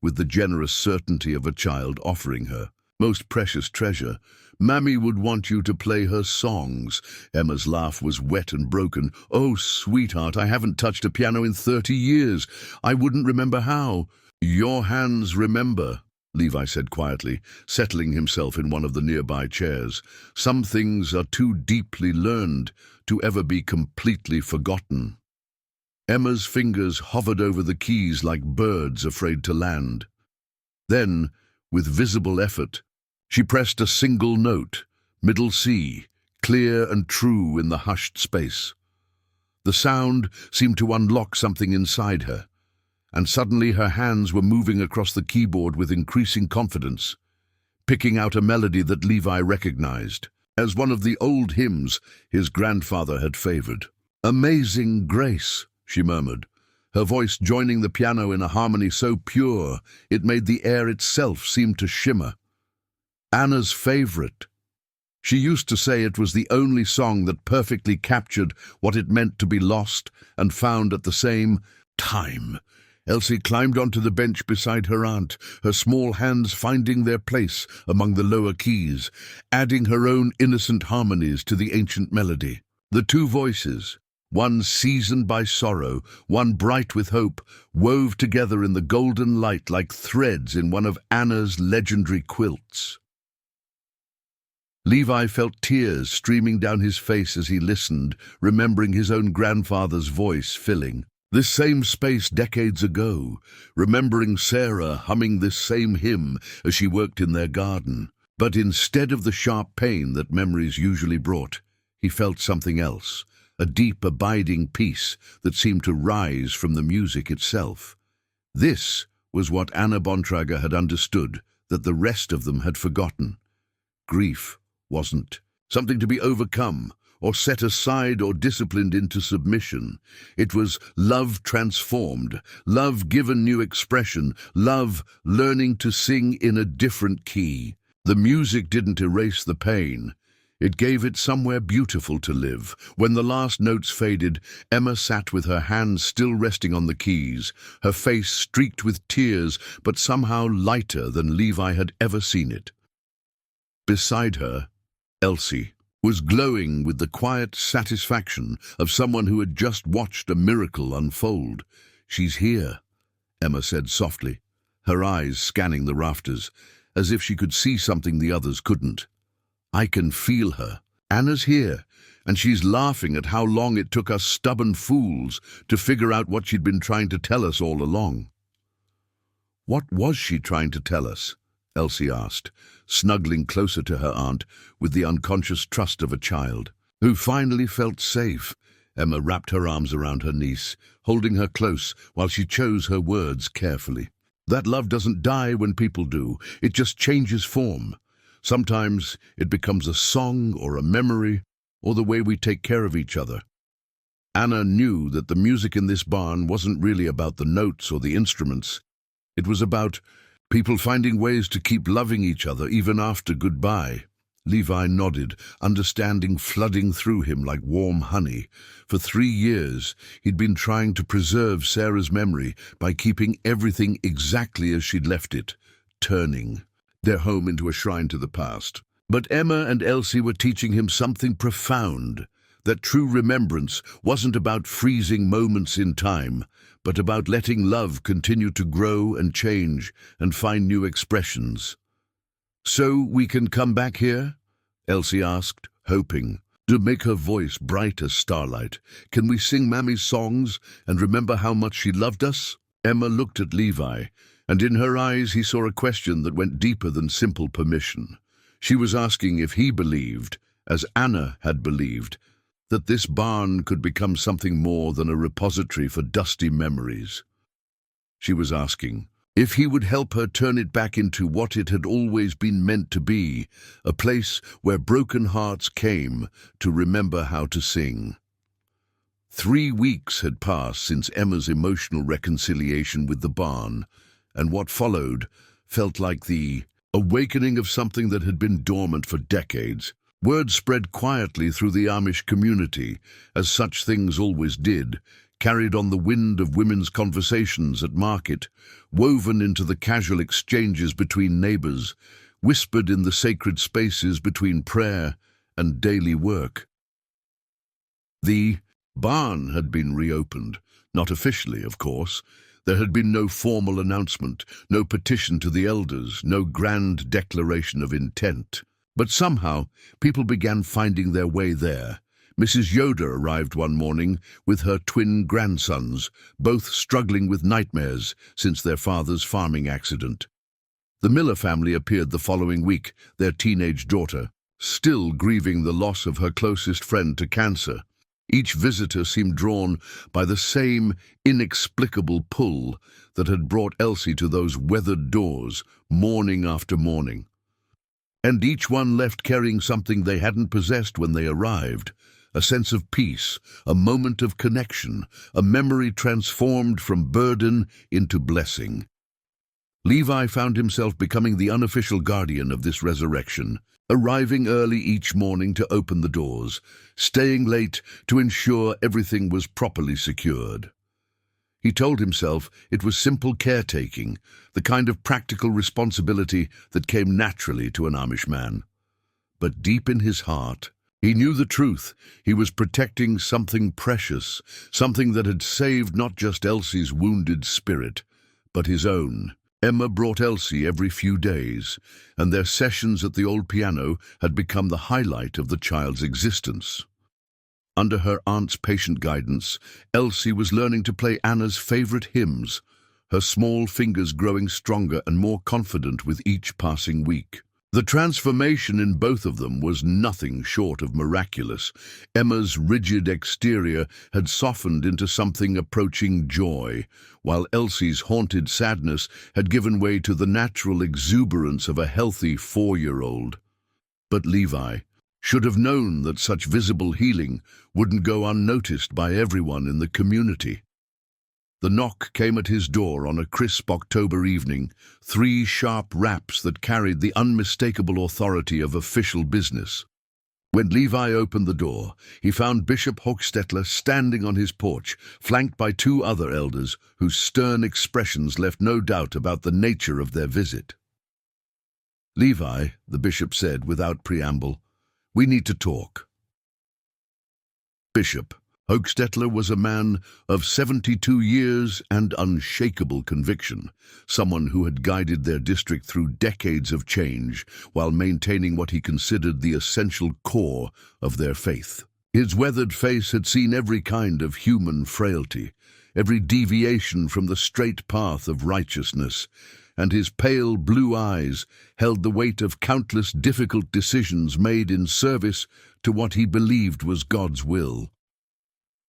[SPEAKER 1] with the generous certainty of a child offering her most precious treasure. "Mammy would want you to play her songs." Emma's laugh was wet and broken. "Oh, sweetheart, I haven't touched a piano in 30 years. I wouldn't remember how." "Your hands remember," Levi said quietly, settling himself in one of the nearby chairs. "Some things are too deeply learned to ever be completely forgotten." Emma's fingers hovered over the keys like birds afraid to land. Then, with visible effort, she pressed a single note, middle C, clear and true in the hushed space. The sound seemed to unlock something inside her, and suddenly her hands were moving across the keyboard with increasing confidence, picking out a melody that Levi recognized as one of the old hymns his grandfather had favored. "Amazing Grace," she murmured, her voice joining the piano in a harmony so pure it made the air itself seem to shimmer. "Anna's favorite." She used to say it was the only song that perfectly captured what it meant to be lost and found at the same time. Elsie climbed onto the bench beside her aunt, her small hands finding their place among the lower keys, adding her own innocent harmonies to the ancient melody. The two voices, one seasoned by sorrow, one bright with hope, wove together in the golden light like threads in one of Anna's legendary quilts. Levi felt tears streaming down his face as he listened, remembering his own grandfather's voice filling this same space decades ago, remembering Sarah humming this same hymn as she worked in their garden. But instead of the sharp pain that memories usually brought, he felt something else, a deep, abiding peace that seemed to rise from the music itself. This was what Anna Bontrager had understood that the rest of them had forgotten. Grief wasn't something to be overcome or set aside or disciplined into submission. It was love transformed, love given new expression, love learning to sing in a different key. The music didn't erase the pain. It gave it somewhere beautiful to live. When the last notes faded, Emma sat with her hands still resting on the keys, her face streaked with tears, but somehow lighter than Levi had ever seen it. Beside her, Elsie was glowing with the quiet satisfaction of someone who had just watched a miracle unfold. "She's here," Emma said softly, her eyes scanning the rafters, as if she could see something the others couldn't. "I can feel her. Anna's here, and she's laughing at how long it took us stubborn fools to figure out what she'd been trying to tell us all along." "What was she trying to tell us?" Elsie asked, snuggling closer to her aunt with the unconscious trust of a child who finally felt safe. Emma wrapped her arms around her niece, holding her close while she chose her words carefully. "That love doesn't die when people do. It just changes form. Sometimes it becomes a song or a memory or the way we take care of each other." Anna knew that the music in this barn wasn't really about the notes or the instruments. It was about people finding ways to keep loving each other even after goodbye. Levi nodded, understanding flooding through him like warm honey. For 3 years, he'd been trying to preserve Sarah's memory by keeping everything exactly as she'd left it, turning their home into a shrine to the past. But Emma and Elsie were teaching him something profound, that true remembrance wasn't about freezing moments in time, but about letting love continue to grow and change and find new expressions. "So we can come back here?" Elsie asked, hoping to make her voice bright as starlight. "Can we sing Mammy's songs and remember how much she loved us?" Emma looked at Levi, and in her eyes he saw a question that went deeper than simple permission. She was asking if he believed, as Anna had believed, that this barn could become something more than a repository for dusty memories. She was asking if he would help her turn it back into what it had always been meant to be, a place where broken hearts came to remember how to sing. 3 weeks had passed since Emma's emotional reconciliation with the barn, and what followed felt like the awakening of something that had been dormant for decades. Word spread quietly through the Amish community, as such things always did, carried on the wind of women's conversations at market, woven into the casual exchanges between neighbors, whispered in the sacred spaces between prayer and daily work. The barn had been reopened, not officially, of course. There had been no formal announcement, no petition to the elders, no grand declaration of intent. But somehow, people began finding their way there. Mrs. Yoder arrived one morning with her twin grandsons, both struggling with nightmares since their father's farming accident. The Miller family appeared the following week, their teenage daughter, still grieving the loss of her closest friend to cancer. Each visitor seemed drawn by the same inexplicable pull that had brought Elsie to those weathered doors, morning after morning. And each one left carrying something they hadn't possessed when they arrived, a sense of peace, a moment of connection, a memory transformed from burden into blessing. Levi found himself becoming the unofficial guardian of this resurrection, arriving early each morning to open the doors, staying late to ensure everything was properly secured. He told himself it was simple caretaking, the kind of practical responsibility that came naturally to an Amish man. But deep in his heart, he knew the truth. He was protecting something precious, something that had saved not just Elsie's wounded spirit, but his own. Emma brought Elsie every few days, and their sessions at the old piano had become the highlight of the child's existence. Under her aunt's patient guidance, Elsie was learning to play Anna's favorite hymns, her small fingers growing stronger and more confident with each passing week. The transformation in both of them was nothing short of miraculous. Emma's rigid exterior had softened into something approaching joy, while Elsie's haunted sadness had given way to the natural exuberance of a healthy 4-year-old. But Levi should have known that such visible healing wouldn't go unnoticed by everyone in the community. The knock came at his door on a crisp October evening, 3 sharp raps that carried the unmistakable authority of official business. When Levi opened the door, he found Bishop Hochstetler standing on his porch, flanked by 2 other elders whose stern expressions left no doubt about the nature of their visit. "Levi," the bishop said without preamble, "we need to talk." Bishop Hochstetler was a man of 72 years and unshakable conviction, someone who had guided their district through decades of change while maintaining what he considered the essential core of their faith. His weathered face had seen every kind of human frailty, every deviation from the straight path of righteousness, and his pale blue eyes held the weight of countless difficult decisions made in service to what he believed was God's will.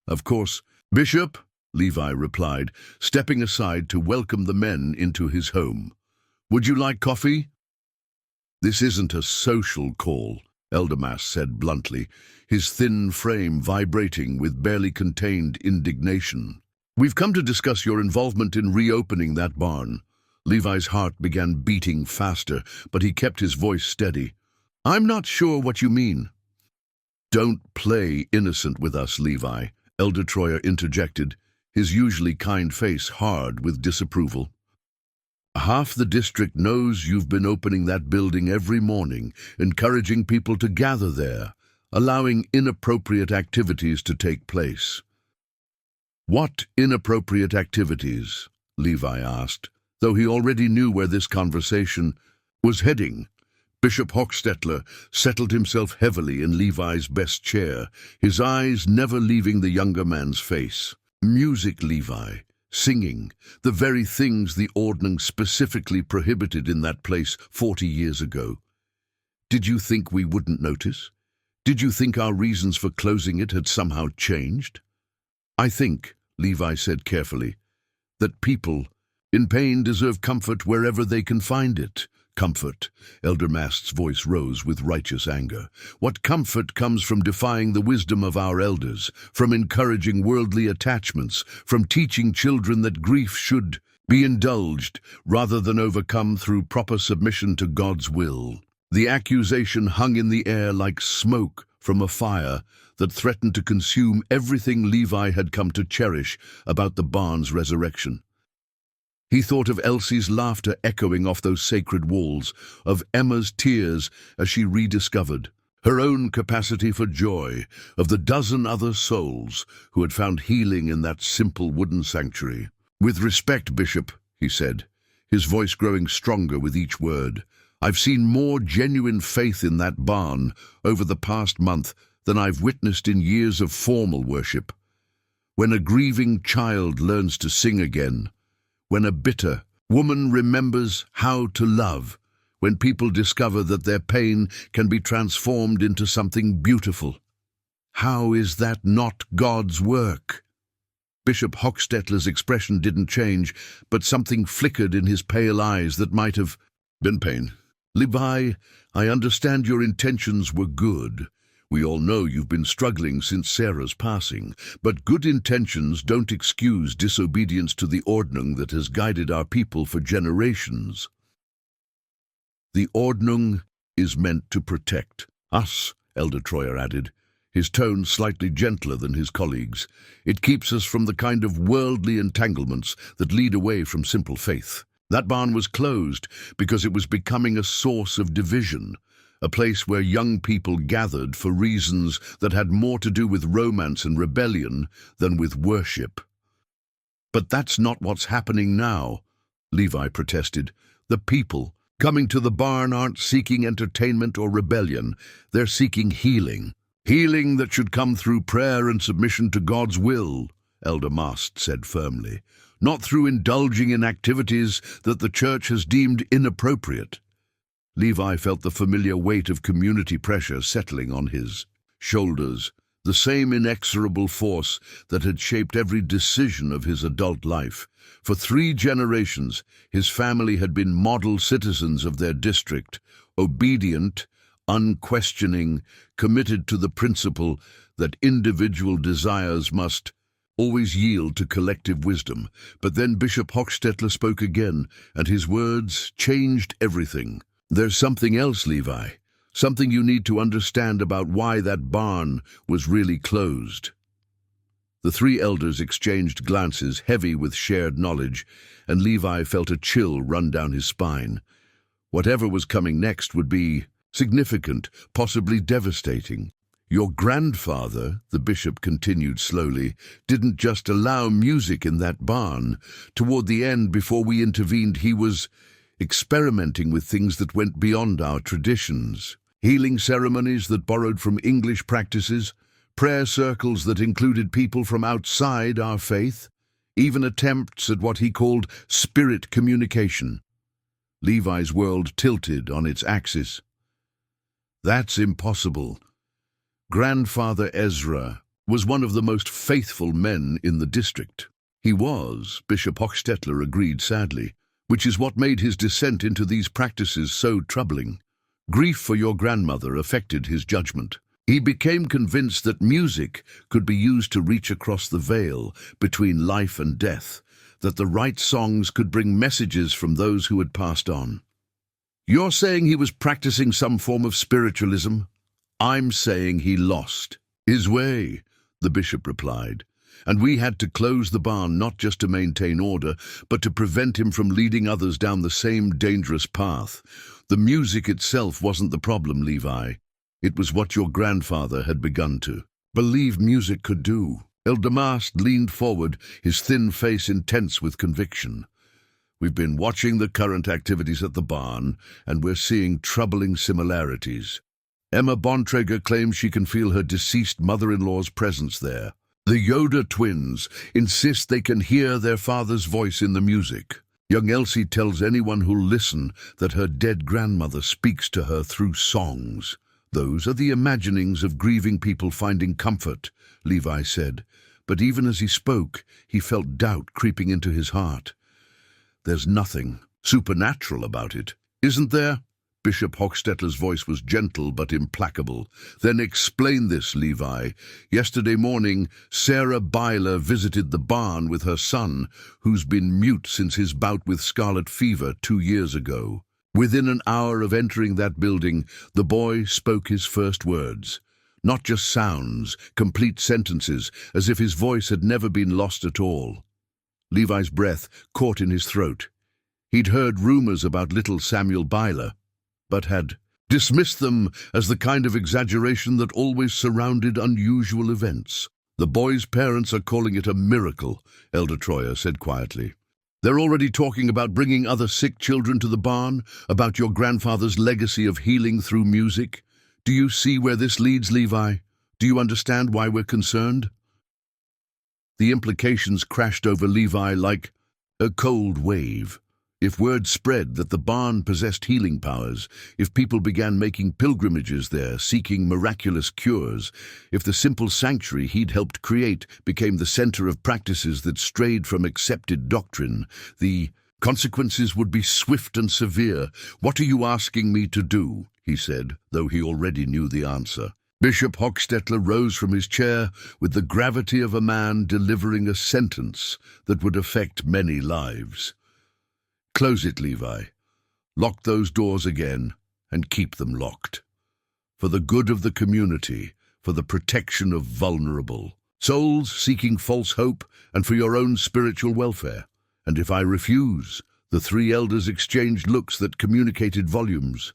[SPEAKER 1] "Of course, Bishop," Levi replied, stepping aside to welcome the men into his home. "Would you like coffee?" "This isn't a social call," Elder Mass said bluntly, his thin frame vibrating with barely contained indignation. "We've come to discuss your involvement in reopening that barn." Levi's heart began beating faster, but he kept his voice steady. "I'm not sure what you mean." "Don't play innocent with us, Levi," Elder Troyer interjected, his usually kind face hard with disapproval. "Half the district knows you've been opening that building every morning, encouraging people to gather there, allowing inappropriate activities to take place." "What inappropriate activities?" Levi asked, though he already knew where this conversation was heading. Bishop Hochstetler settled himself heavily in Levi's best chair, his eyes never leaving the younger man's face. "Music, Levi. Singing. The very things the ordinance specifically prohibited in that place 40 years ago. Did you think we wouldn't notice? Did you think our reasons for closing it had somehow changed?" "I think," Levi said carefully, "that people in pain deserve comfort wherever they can find it." "Comfort," Elder Mast's voice rose with righteous anger. "What comfort comes from defying the wisdom of our elders, from encouraging worldly attachments, from teaching children that grief should be indulged rather than overcome through proper submission to God's will?" The accusation hung in the air like smoke from a fire that threatened to consume everything Levi had come to cherish about the barn's resurrection. He thought of Elsie's laughter echoing off those sacred walls, of Emma's tears as she rediscovered her own capacity for joy, of the dozen other souls who had found healing in that simple wooden sanctuary. "With respect, Bishop," he said, his voice growing stronger with each word, "I've seen more genuine faith in that barn over the past month than I've witnessed in years of formal worship. When a grieving child learns to sing again, when a bitter woman remembers how to love, when people discover that their pain can be transformed into something beautiful. How is that not God's work?" Bishop Hochstetler's expression didn't change, but something flickered in his pale eyes that might have been pain. "Levi, I understand your intentions were good. We all know you've been struggling since Sarah's passing, but good intentions don't excuse disobedience to the ordnung that has guided our people for generations. The ordnung is meant to protect us, Elder Troyer added, his tone slightly gentler than his colleagues. It keeps us from the kind of worldly entanglements that lead away from simple faith. That barn was closed because it was becoming a source of division, a place where young people gathered for reasons that had more to do with romance and rebellion than with worship. But that's not what's happening now, Levi protested. The people coming to the barn aren't seeking entertainment or rebellion. They're seeking healing. Healing that should come through prayer and submission to God's will, Elder Mast said firmly, not through indulging in activities that the church has deemed inappropriate. Levi felt the familiar weight of community pressure settling on his shoulders, the same inexorable force that had shaped every decision of his adult life. For 3 generations, his family had been model citizens of their district, obedient, unquestioning, committed to the principle that individual desires must always yield to collective wisdom. But then Bishop Hochstetler spoke again, and his words changed everything. There's something else, Levi, something you need to understand about why that barn was really closed. The 3 elders exchanged glances heavy with shared knowledge, and Levi felt a chill run down his spine. Whatever was coming next would be significant, possibly devastating. Your grandfather, the bishop continued slowly, didn't just allow music in that barn. Toward the end, before we intervened, he was experimenting with things that went beyond our traditions. Healing ceremonies that borrowed from English practices, prayer circles that included people from outside our faith, even attempts at what he called spirit communication. Levi's world tilted on its axis. That's impossible. Grandfather Ezra was one of the most faithful men in the district. He was, Bishop Hochstetler agreed sadly, which is what made his descent into these practices so troubling. Grief for your grandmother affected his judgment. He became convinced that music could be used to reach across the veil between life and death, that the right songs could bring messages from those who had passed on. You're saying he was practicing some form of spiritualism? I'm saying he lost his way, the bishop replied. And we had to close the barn not just to maintain order, but to prevent him from leading others down the same dangerous path. The music itself wasn't the problem, Levi. It was what your grandfather had begun to believe music could do. Elder Mast leaned forward, his thin face intense with conviction. We've been watching the current activities at the barn, and we're seeing troubling similarities. Emma Bontrager claims she can feel her deceased mother-in-law's presence there. The Yoder twins insist they can hear their father's voice in the music. Young Elsie tells anyone who'll listen that her dead grandmother speaks to her through songs. Those are the imaginings of grieving people finding comfort, Levi said. But even as he spoke, he felt doubt creeping into his heart. There's nothing supernatural about it, isn't there? Bishop Hochstetler's voice was gentle but implacable. Then explain this, Levi. Yesterday morning, Sarah Byler visited the barn with her son, who's been mute since his bout with scarlet fever 2 years ago. Within an hour of entering that building, the boy spoke his first words. Not just sounds, complete sentences, as if his voice had never been lost at all. Levi's breath caught in his throat. He'd heard rumors about little Samuel Byler, but had dismissed them as the kind of exaggeration that always surrounded unusual events. The boy's parents are calling it a miracle, Elder Troyer said quietly. They're already talking about bringing other sick children to the barn, about your grandfather's legacy of healing through music. Do you see where this leads, Levi? Do you understand why we're concerned? The implications crashed over Levi like a cold wave. If word spread that the barn possessed healing powers, if people began making pilgrimages there, seeking miraculous cures, if the simple sanctuary he'd helped create became the center of practices that strayed from accepted doctrine, the consequences would be swift and severe. What are you asking me to do? He said, though he already knew the answer. Bishop Hochstetler rose from his chair with the gravity of a man delivering a sentence that would affect many lives. "Close it, Levi. Lock those doors again and keep them locked. For the good of the community, for the protection of vulnerable souls seeking false hope, and for your own spiritual welfare. And if I refuse," the three elders exchanged looks that communicated volumes.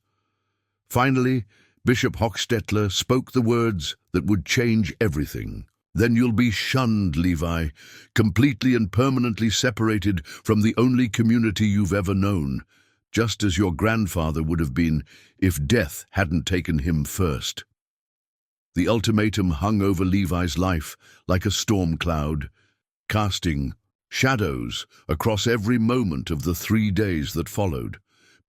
[SPEAKER 1] Finally, Bishop Hochstetler spoke the words that would change everything. "Then you'll be shunned, Levi, completely and permanently separated from the only community you've ever known, just as your grandfather would have been if death hadn't taken him first." The ultimatum hung over Levi's life like a storm cloud, casting shadows across every moment of the 3 days that followed.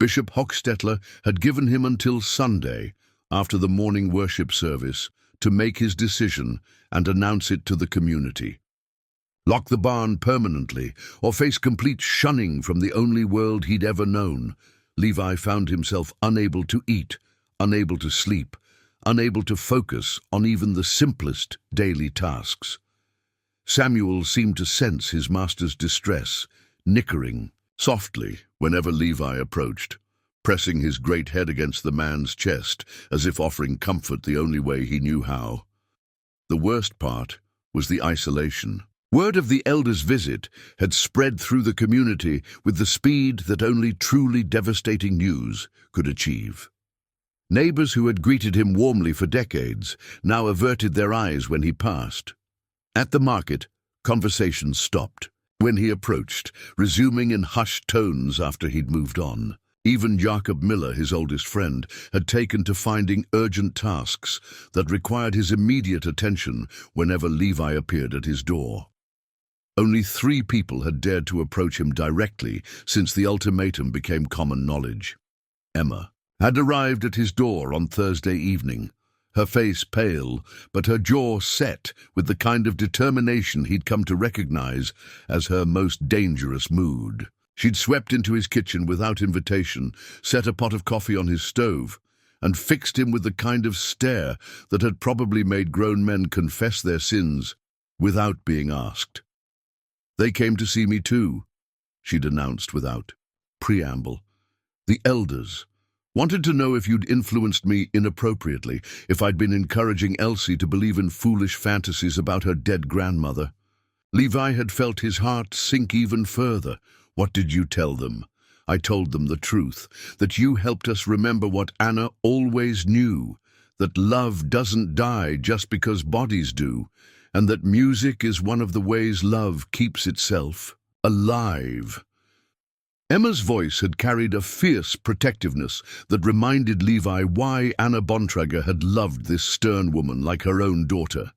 [SPEAKER 1] Bishop Hochstetler had given him until Sunday, after the morning worship service, to make his decision and announce it to the community. Lock the barn permanently, or face complete shunning from the only world he'd ever known. Levi found himself unable to eat, unable to sleep, unable to focus on even the simplest daily tasks. Samuel seemed to sense his master's distress, nickering softly whenever Levi approached, pressing his great head against the man's chest as if offering comfort the only way he knew how. The worst part was the isolation. Word of the elders' visit had spread through the community with the speed that only truly devastating news could achieve. Neighbors who had greeted him warmly for decades now averted their eyes when he passed. At the market, conversation stopped when he approached, resuming in hushed tones after he'd moved on. Even Jacob Miller, his oldest friend, had taken to finding urgent tasks that required his immediate attention whenever Levi appeared at his door. Only 3 people had dared to approach him directly since the ultimatum became common knowledge. Emma had arrived at his door on Thursday evening, her face pale, but her jaw set with the kind of determination he'd come to recognize as her most dangerous mood. She'd swept into his kitchen without invitation, set a pot of coffee on his stove, and fixed him with the kind of stare that had probably made grown men confess their sins without being asked. "They came to see me too," she'd announced without preamble. "The elders wanted to know if you'd influenced me inappropriately, if I'd been encouraging Elsie to believe in foolish fantasies about her dead grandmother." Levi had felt his heart sink even further. "What did you tell them?" "I told them the truth, that you helped us remember what Anna always knew, that love doesn't die just because bodies do, and that music is one of the ways love keeps itself alive." Emma's voice had carried a fierce protectiveness that reminded Levi why Anna Bontrager had loved this stern woman like her own daughter.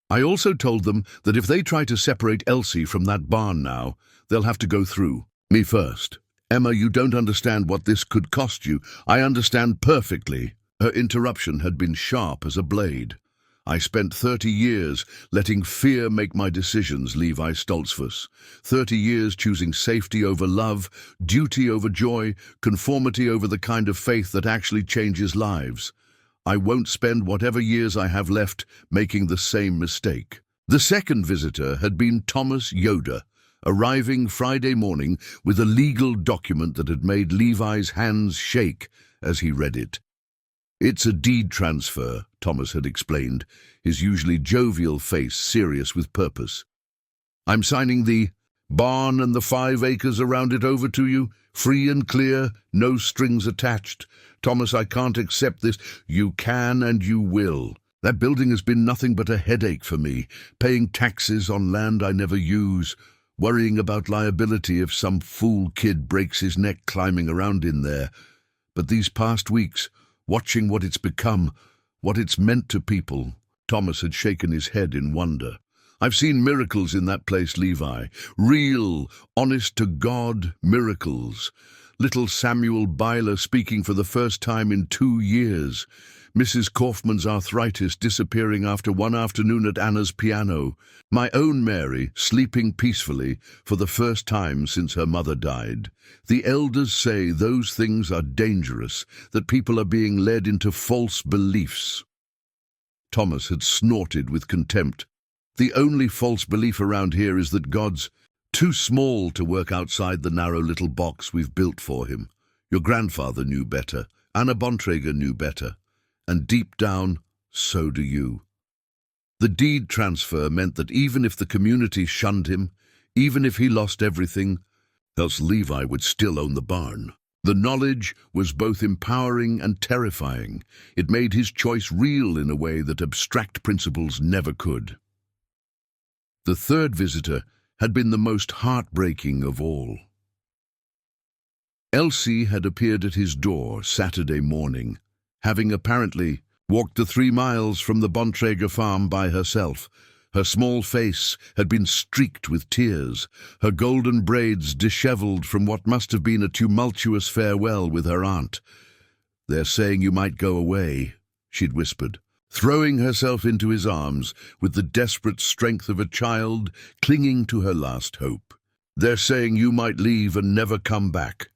[SPEAKER 1] "I also told them that if they try to separate Elsie from that barn now, they'll have to go through me first." "Emma, you don't understand what this could cost you." "I understand perfectly." Her interruption had been sharp as a blade. "I spent 30 years letting fear make my decisions, Levi Stoltzfus. 30 years choosing safety over love, duty over joy, conformity over the kind of faith that actually changes lives. I won't spend whatever years I have left making the same mistake." The second visitor had been Thomas Yoder, arriving Friday morning with a legal document that had made Levi's hands shake as he read it. "It's a deed transfer," Thomas had explained, his usually jovial face serious with purpose. "I'm signing the barn and the 5 acres around it over to you, free and clear, no strings attached. Thomas, I can't accept this." "You can and you will. That building has been nothing but a headache for me, paying taxes on land I never use, worrying about liability if some fool kid breaks his neck climbing around in there. But these past weeks, watching what it's become, what it's meant to people," Thomas had shaken his head in wonder. "I've seen miracles in that place, Levi. Real, honest-to-God miracles. Little Samuel Byler speaking for the first time in 2 years. Mrs. Kaufman's arthritis disappearing after one afternoon at Anna's piano. My own Mary sleeping peacefully for the first time since her mother died. The elders say those things are dangerous, that people are being led into false beliefs." Thomas had snorted with contempt. "The only false belief around here is that God's too small to work outside the narrow little box we've built for him. Your grandfather knew better. Anna Bontrager knew better. And deep down, so do you." The deed transfer meant that even if the community shunned him, even if he lost everything, else Levi would still own the barn. The knowledge was both empowering and terrifying. It made his choice real in a way that abstract principles never could. The third visitor had been the most heartbreaking of all. Elsie had appeared at his door Saturday morning, having apparently walked the 3 miles from the Bontrager farm by herself. Her small face had been streaked with tears, her golden braids disheveled from what must have been a tumultuous farewell with her aunt. "They're saying you might go away," she'd whispered, throwing herself into his arms with the desperate strength of a child clinging to her last hope. "They're saying you might leave and never come back."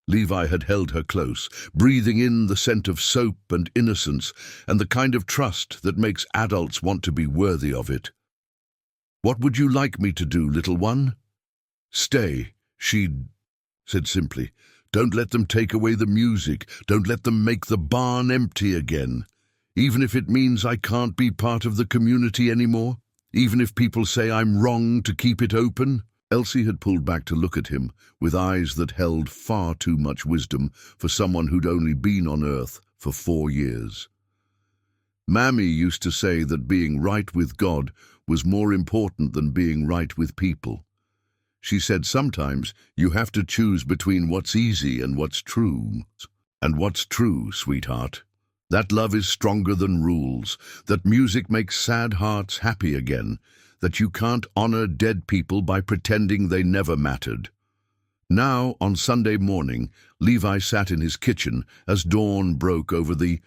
[SPEAKER 1] Levi had held her close, breathing in the scent of soap and innocence and the kind of trust that makes adults want to be worthy of it. "What would you like me to do, little one?" "Stay," she said simply. "Don't let them take away the music. Don't let them make the barn empty again. Even if it means I can't be part of the community anymore. Even if people say I'm wrong to keep it open." Elsie had pulled back to look at him, with eyes that held far too much wisdom for someone who'd only been on Earth for 4 years. "Mammy used to say that being right with God was more important than being right with people. She said sometimes you have to choose between what's easy and what's true. And what's true, sweetheart? That love is stronger than rules, that music makes sad hearts happy again, that you can't honor dead people by pretending they never mattered." Now, on Sunday morning, Levi sat in his kitchen as dawn broke over the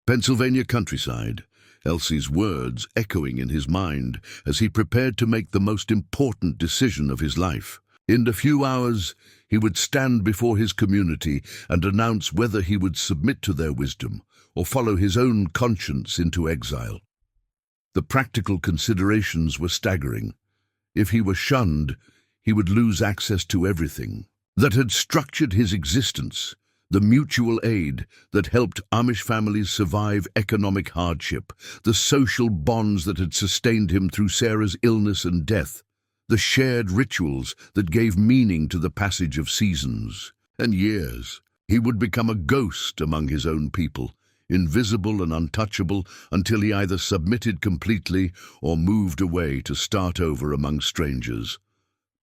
[SPEAKER 1] Pennsylvania countryside, Elsie's words echoing in his mind as he prepared to make the most important decision of his life. In a few hours, he would stand before his community and announce whether he would submit to their wisdom or follow his own conscience into exile. The practical considerations were staggering. If he were shunned, he would lose access to everything that had structured his existence, the mutual aid that helped Amish families survive economic hardship, the social bonds that had sustained him through Sarah's illness and death, the shared rituals that gave meaning to the passage of seasons and years. He would become a ghost among his own people, invisible and untouchable until he either submitted completely or moved away to start over among strangers.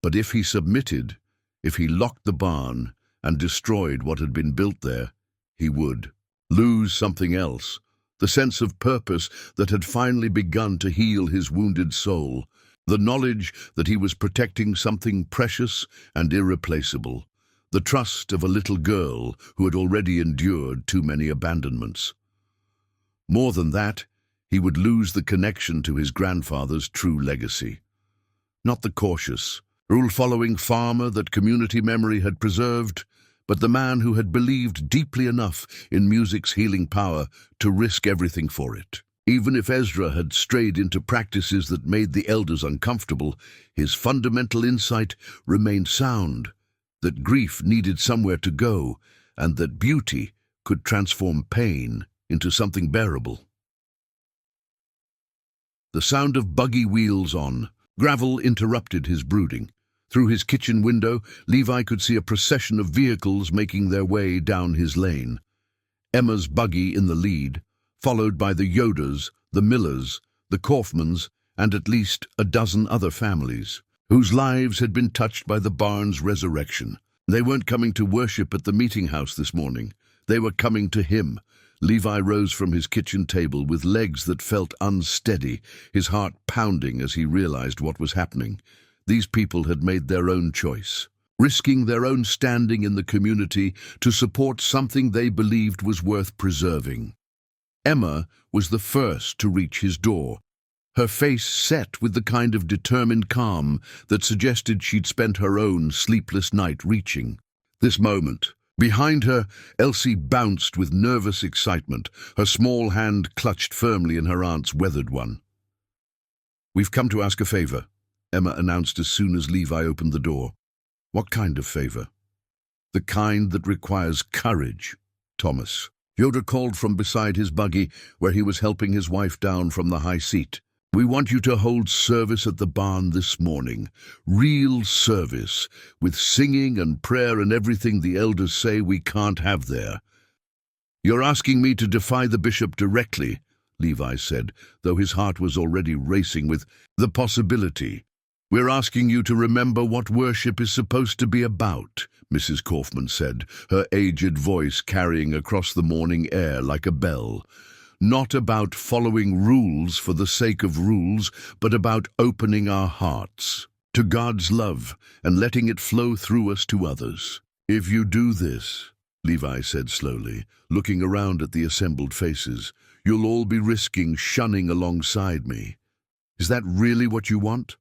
[SPEAKER 1] But if he submitted, if he locked the barn and destroyed what had been built there, he would lose something else, the sense of purpose that had finally begun to heal his wounded soul, the knowledge that he was protecting something precious and irreplaceable, the trust of a little girl who had already endured too many abandonments. More than that, he would lose the connection to his grandfather's true legacy. Not the cautious, rule-following farmer that community memory had preserved, but the man who had believed deeply enough in music's healing power to risk everything for it. Even if Ezra had strayed into practices that made the elders uncomfortable, his fundamental insight remained sound, that grief needed somewhere to go, and that beauty could transform pain into something bearable. The sound of buggy wheels on gravel interrupted his brooding. Through his kitchen window, Levi could see a procession of vehicles making their way down his lane. Emma's buggy in the lead, followed by the Yoders, the Millers, the Kaufmans, and at least a dozen other families, whose lives had been touched by the barn's resurrection. They weren't coming to worship at the meeting house this morning. They were coming to him. Levi rose from his kitchen table with legs that felt unsteady, his heart pounding as he realized what was happening. These people had made their own choice, risking their own standing in the community to support something they believed was worth preserving. Emma was the first to reach his door, her face set with the kind of determined calm that suggested she'd spent her own sleepless night reaching. This moment Behind her, Elsie bounced with nervous excitement, her small hand clutched firmly in her aunt's weathered one. "We've come to ask a favor," Emma announced as soon as Levi opened the door. "What kind of favor?" "The kind that requires courage, Thomas." Yoda called from beside his buggy, where he was helping his wife down from the high seat. "We want you to hold service at the barn this morning. Real service, with singing and prayer and everything the elders say we can't have there." "You're asking me to defy the bishop directly," Levi said, though his heart was already racing with the possibility. "We're asking you to remember what worship is supposed to be about," Mrs. Kaufman said, her aged voice carrying across the morning air like a bell. "Not about following rules for the sake of rules, but about opening our hearts to God's love and letting it flow through us to others. If you do this," Levi said slowly, looking around at the assembled faces, "you'll all be risking shunning alongside me. Is that really what you want?"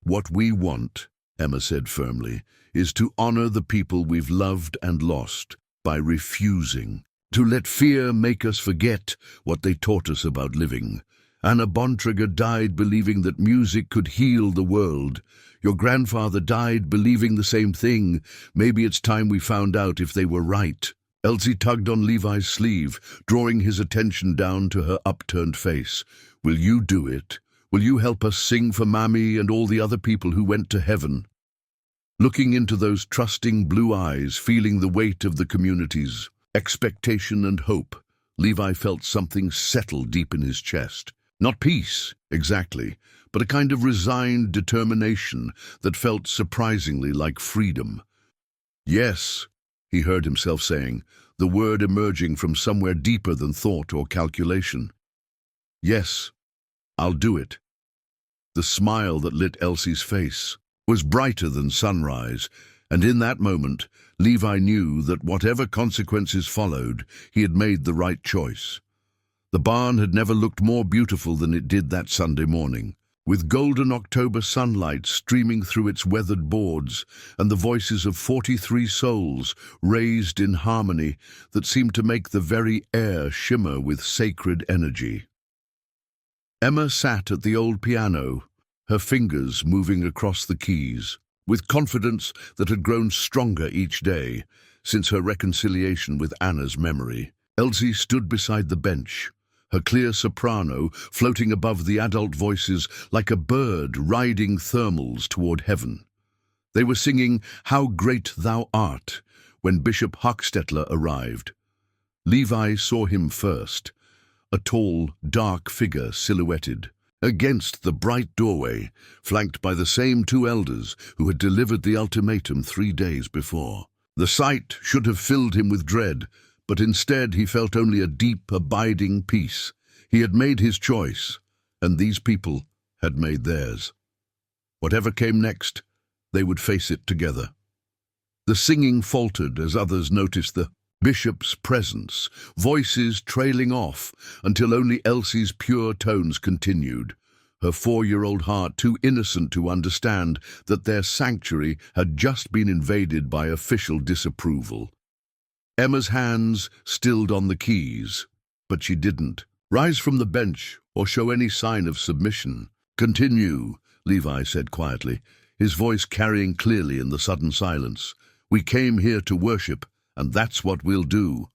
[SPEAKER 1] "What we want," Emma said firmly, "is to honor the people we've loved and lost by refusing to let fear make us forget what they taught us about living. Anna Bontrager died believing that music could heal the world. Your grandfather died believing the same thing. Maybe it's time we found out if they were right." Elsie tugged on Levi's sleeve, drawing his attention down to her upturned face. "Will you do it? Will you help us sing for Mammy and all the other people who went to heaven?" Looking into those trusting blue eyes, feeling the weight of the community's expectation and hope, Levi felt something settle deep in his chest. Not peace, exactly, but a kind of resigned determination that felt surprisingly like freedom. "Yes," he heard himself saying, the word emerging from somewhere deeper than thought or calculation. "Yes, I'll do it." The smile that lit Elsie's face was brighter than sunrise, and in that moment, Levi knew that whatever consequences followed, he had made the right choice. The barn had never looked more beautiful than it did that Sunday morning, with golden October sunlight streaming through its weathered boards and the voices of 43 souls raised in harmony that seemed to make the very air shimmer with sacred energy. Emma sat at the old piano, her fingers moving across the keys, with confidence that had grown stronger each day since her reconciliation with Anna's memory. Elsie stood beside the bench, her clear soprano floating above the adult voices like a bird riding thermals toward heaven. They were singing "How Great Thou Art" when Bishop Hochstetler arrived. Levi saw him first, a tall, dark figure silhouetted against the bright doorway, flanked by the same two elders who had delivered the ultimatum 3 days before. The sight should have filled him with dread, but instead he felt only a deep, abiding peace. He had made his choice, and these people had made theirs. Whatever came next, they would face it together. The singing faltered as others noticed the bishop's presence, voices trailing off until only Elsie's pure tones continued, her 4-year-old heart too innocent to understand that their sanctuary had just been invaded by official disapproval. Emma's hands stilled on the keys, but she didn't rise from the bench or show any sign of submission. "Continue," Levi said quietly, his voice carrying clearly in the sudden silence. "We came here to worship, and that's what we'll do."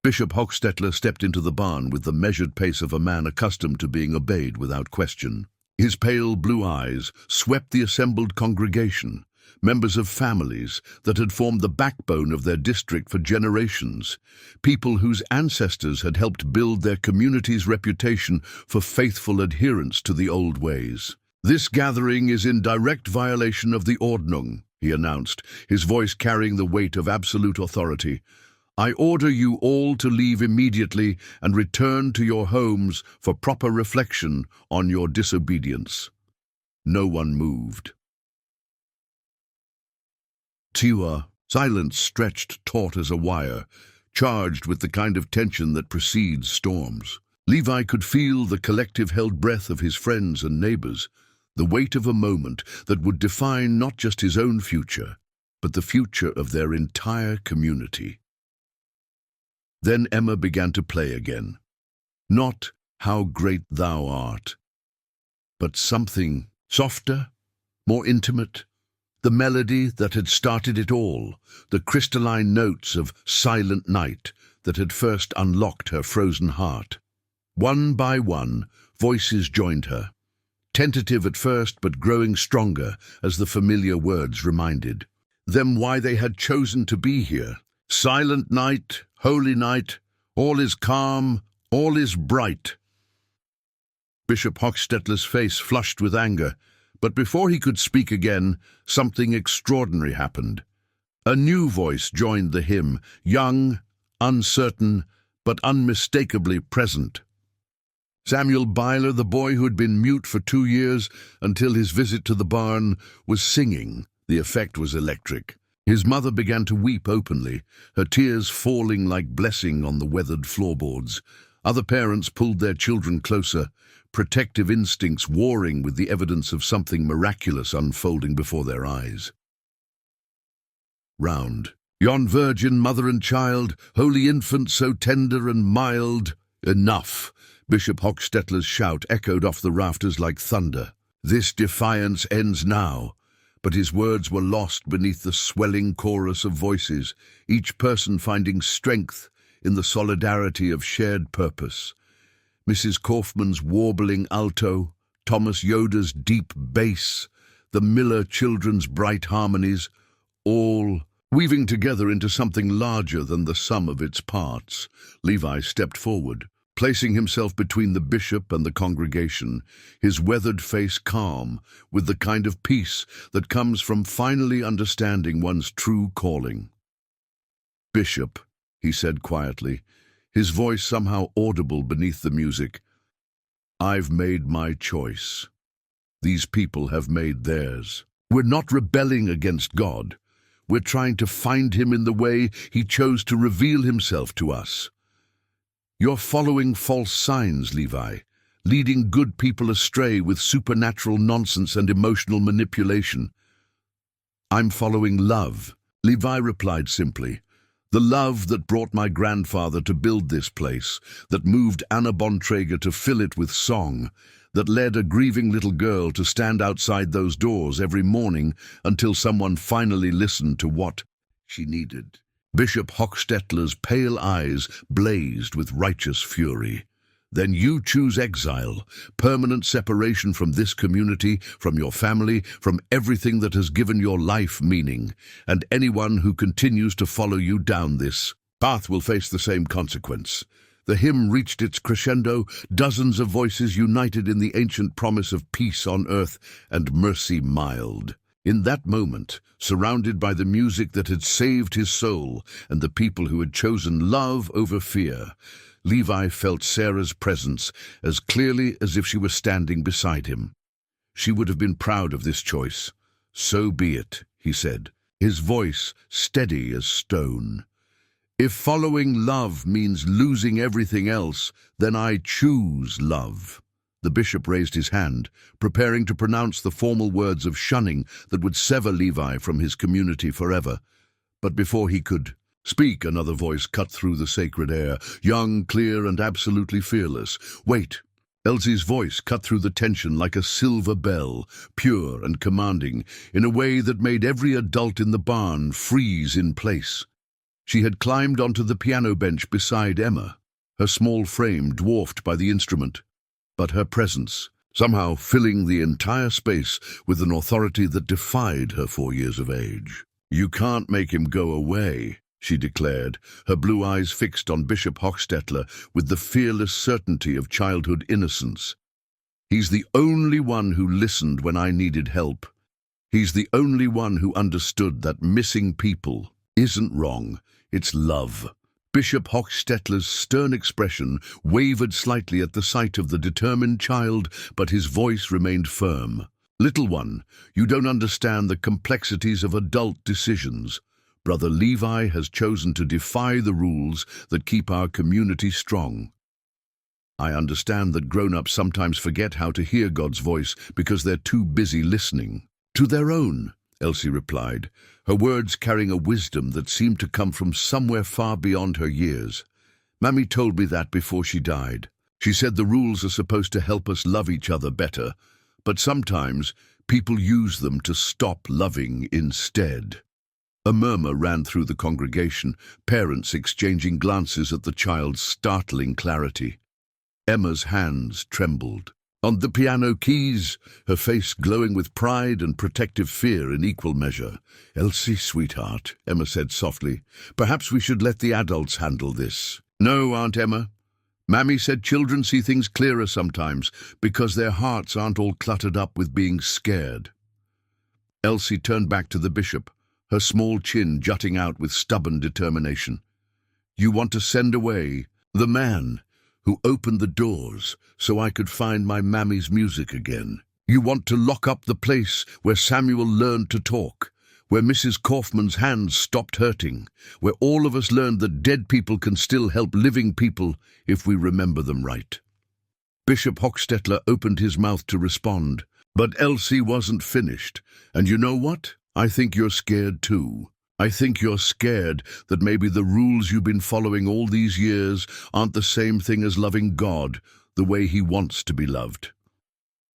[SPEAKER 1] Bishop Hochstetler stepped into the barn with the measured pace of a man accustomed to being obeyed without question. His pale blue eyes swept the assembled congregation, members of families that had formed the backbone of their district for generations, people whose ancestors had helped build their community's reputation for faithful adherence to the old ways. "This gathering is in direct violation of the Ordnung," he announced, his voice carrying the weight of absolute authority. "I order you all to leave immediately and return to your homes for proper reflection on your disobedience." No one moved. Tiwa, silence stretched taut as a wire, charged with the kind of tension that precedes storms. Levi could feel the collective held breath of his friends and neighbors, the weight of a moment that would define not just his own future, but the future of their entire community. Then Emma began to play again. Not "How Great Thou Art," but something softer, more intimate, the melody that had started it all, the crystalline notes of Silent Night that had first unlocked her frozen heart. One by one, voices joined her, tentative at first but growing stronger as the familiar words reminded them why they had chosen to be here. Silent night, holy night, all is calm, all is bright. Bishop Hochstetler's face flushed with anger, but before he could speak again, something extraordinary happened. A new voice joined the hymn, young, uncertain, but unmistakably present. Samuel Byler, the boy who had been mute for 2 years until his visit to the barn, was singing. The effect was electric. His mother began to weep openly, her tears falling like blessing on the weathered floorboards. Other parents pulled their children closer, protective instincts warring with the evidence of something miraculous unfolding before their eyes. Round. Yon virgin mother and child, holy infant so tender and mild. Enough! Bishop Hochstetler's shout echoed off the rafters like thunder. This defiance ends now. But his words were lost beneath the swelling chorus of voices, each person finding strength in the solidarity of shared purpose. Mrs. Kaufman's warbling alto, Thomas Yoder's deep bass, the Miller children's bright harmonies, all weaving together into something larger than the sum of its parts. Levi stepped forward, placing himself between the bishop and the congregation, his weathered face calm, with the kind of peace that comes from finally understanding one's true calling. "Bishop," he said quietly, his voice somehow audible beneath the music, "I've made my choice. These people have made theirs. We're not rebelling against God. We're trying to find him in the way he chose to reveal himself to us. You're following false signs, Levi, leading good people astray with supernatural nonsense and emotional manipulation. I'm following love," Levi replied simply. "The love that brought my grandfather to build this place, that moved Anna Bontrager to fill it with song, that led a grieving little girl to stand outside those doors every morning until someone finally listened to what she needed." Bishop Hochstetler's pale eyes blazed with righteous fury. "Then you choose exile, permanent separation from this community, from your family, from everything that has given your life meaning, and anyone who continues to follow you down this path will face the same consequence." The hymn reached its crescendo, dozens of voices united in the ancient promise of peace on earth and mercy mild. In that moment, surrounded by the music that had saved his soul and the people who had chosen love over fear, Levi felt Sarah's presence as clearly as if she were standing beside him. She would have been proud of this choice. "So be it," he said, his voice steady as stone. "If following love means losing everything else, then I choose love." The bishop raised his hand, preparing to pronounce the formal words of shunning that would sever Levi from his community forever. But before he could speak, another voice cut through the sacred air, young, clear, and absolutely fearless. "Wait!" Elsie's voice cut through the tension like a silver bell, pure and commanding, in a way that made every adult in the barn freeze in place. She had climbed onto the piano bench beside Emma, her small frame dwarfed by the instrument, but her presence somehow filling the entire space with an authority that defied her 4 years of age. "You can't make him go away," she declared, her blue eyes fixed on Bishop Hochstetler with the fearless certainty of childhood innocence. "He's the only one who listened when I needed help. He's the only one who understood that missing people isn't wrong, it's love." Bishop Hochstetler's stern expression wavered slightly at the sight of the determined child, but his voice remained firm. "Little one, you don't understand the complexities of adult decisions. Brother Levi has chosen to defy the rules that keep our community strong. I understand that grown-ups sometimes forget how to hear God's voice because they're too busy listening to their own. Elsie replied, her words carrying a wisdom that seemed to come from somewhere far beyond her years. Mammy told me that before she died. She said the rules are supposed to help us love each other better, but sometimes people use them to stop loving instead. A murmur ran through the congregation, parents exchanging glances at the child's startling clarity. Emma's hands trembled. On the piano keys, her face glowing with pride and protective fear in equal measure. "Elsie, sweetheart," Emma said softly, "perhaps we should let the adults handle this." "No, Aunt Emma. Mammy said children see things clearer sometimes because their hearts aren't all cluttered up with being scared." Elsie turned back to the bishop, her small chin jutting out with stubborn determination. "You want to send away the man who opened the doors so I could find my mammy's music again. You want to lock up the place where Samuel learned to talk, where Mrs. Kaufman's hands stopped hurting, where all of us learned that dead people can still help living people if we remember them right." Bishop Hochstetler opened his mouth to respond, but Elsie wasn't finished. "And you know what? I think you're scared too. I think you're scared that maybe the rules you've been following all these years aren't the same thing as loving God the way He wants to be loved."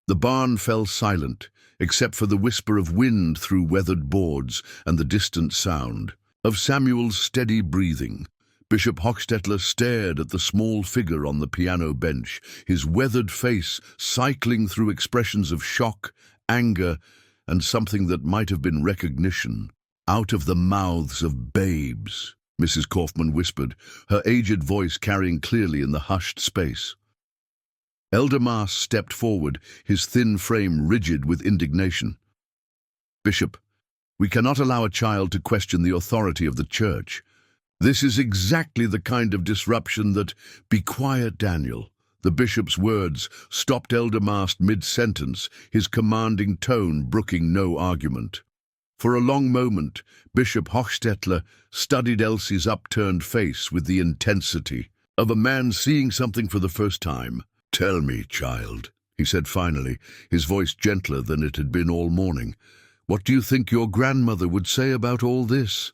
[SPEAKER 1] The barn fell silent, except for the whisper of wind through weathered boards and the distant sound of Samuel's steady breathing. Bishop Hochstetler stared at the small figure on the piano bench, his weathered face cycling through expressions of shock, anger, and something that might have been recognition. "Out of the mouths of babes," Mrs. Kaufman whispered, her aged voice carrying clearly in the hushed space. Elder Maas stepped forward, his thin frame rigid with indignation. "Bishop, we cannot allow a child to question the authority of the church. This is exactly the kind of disruption that—" "Be quiet, Daniel." The bishop's words stopped Elder Maas mid-sentence, his commanding tone brooking no argument. For a long moment, Bishop Hochstetler studied Elsie's upturned face with the intensity of a man seeing something for the first time. "Tell me, child," he said finally, his voice gentler than it had been all morning. "What do you think your grandmother would say about all this?"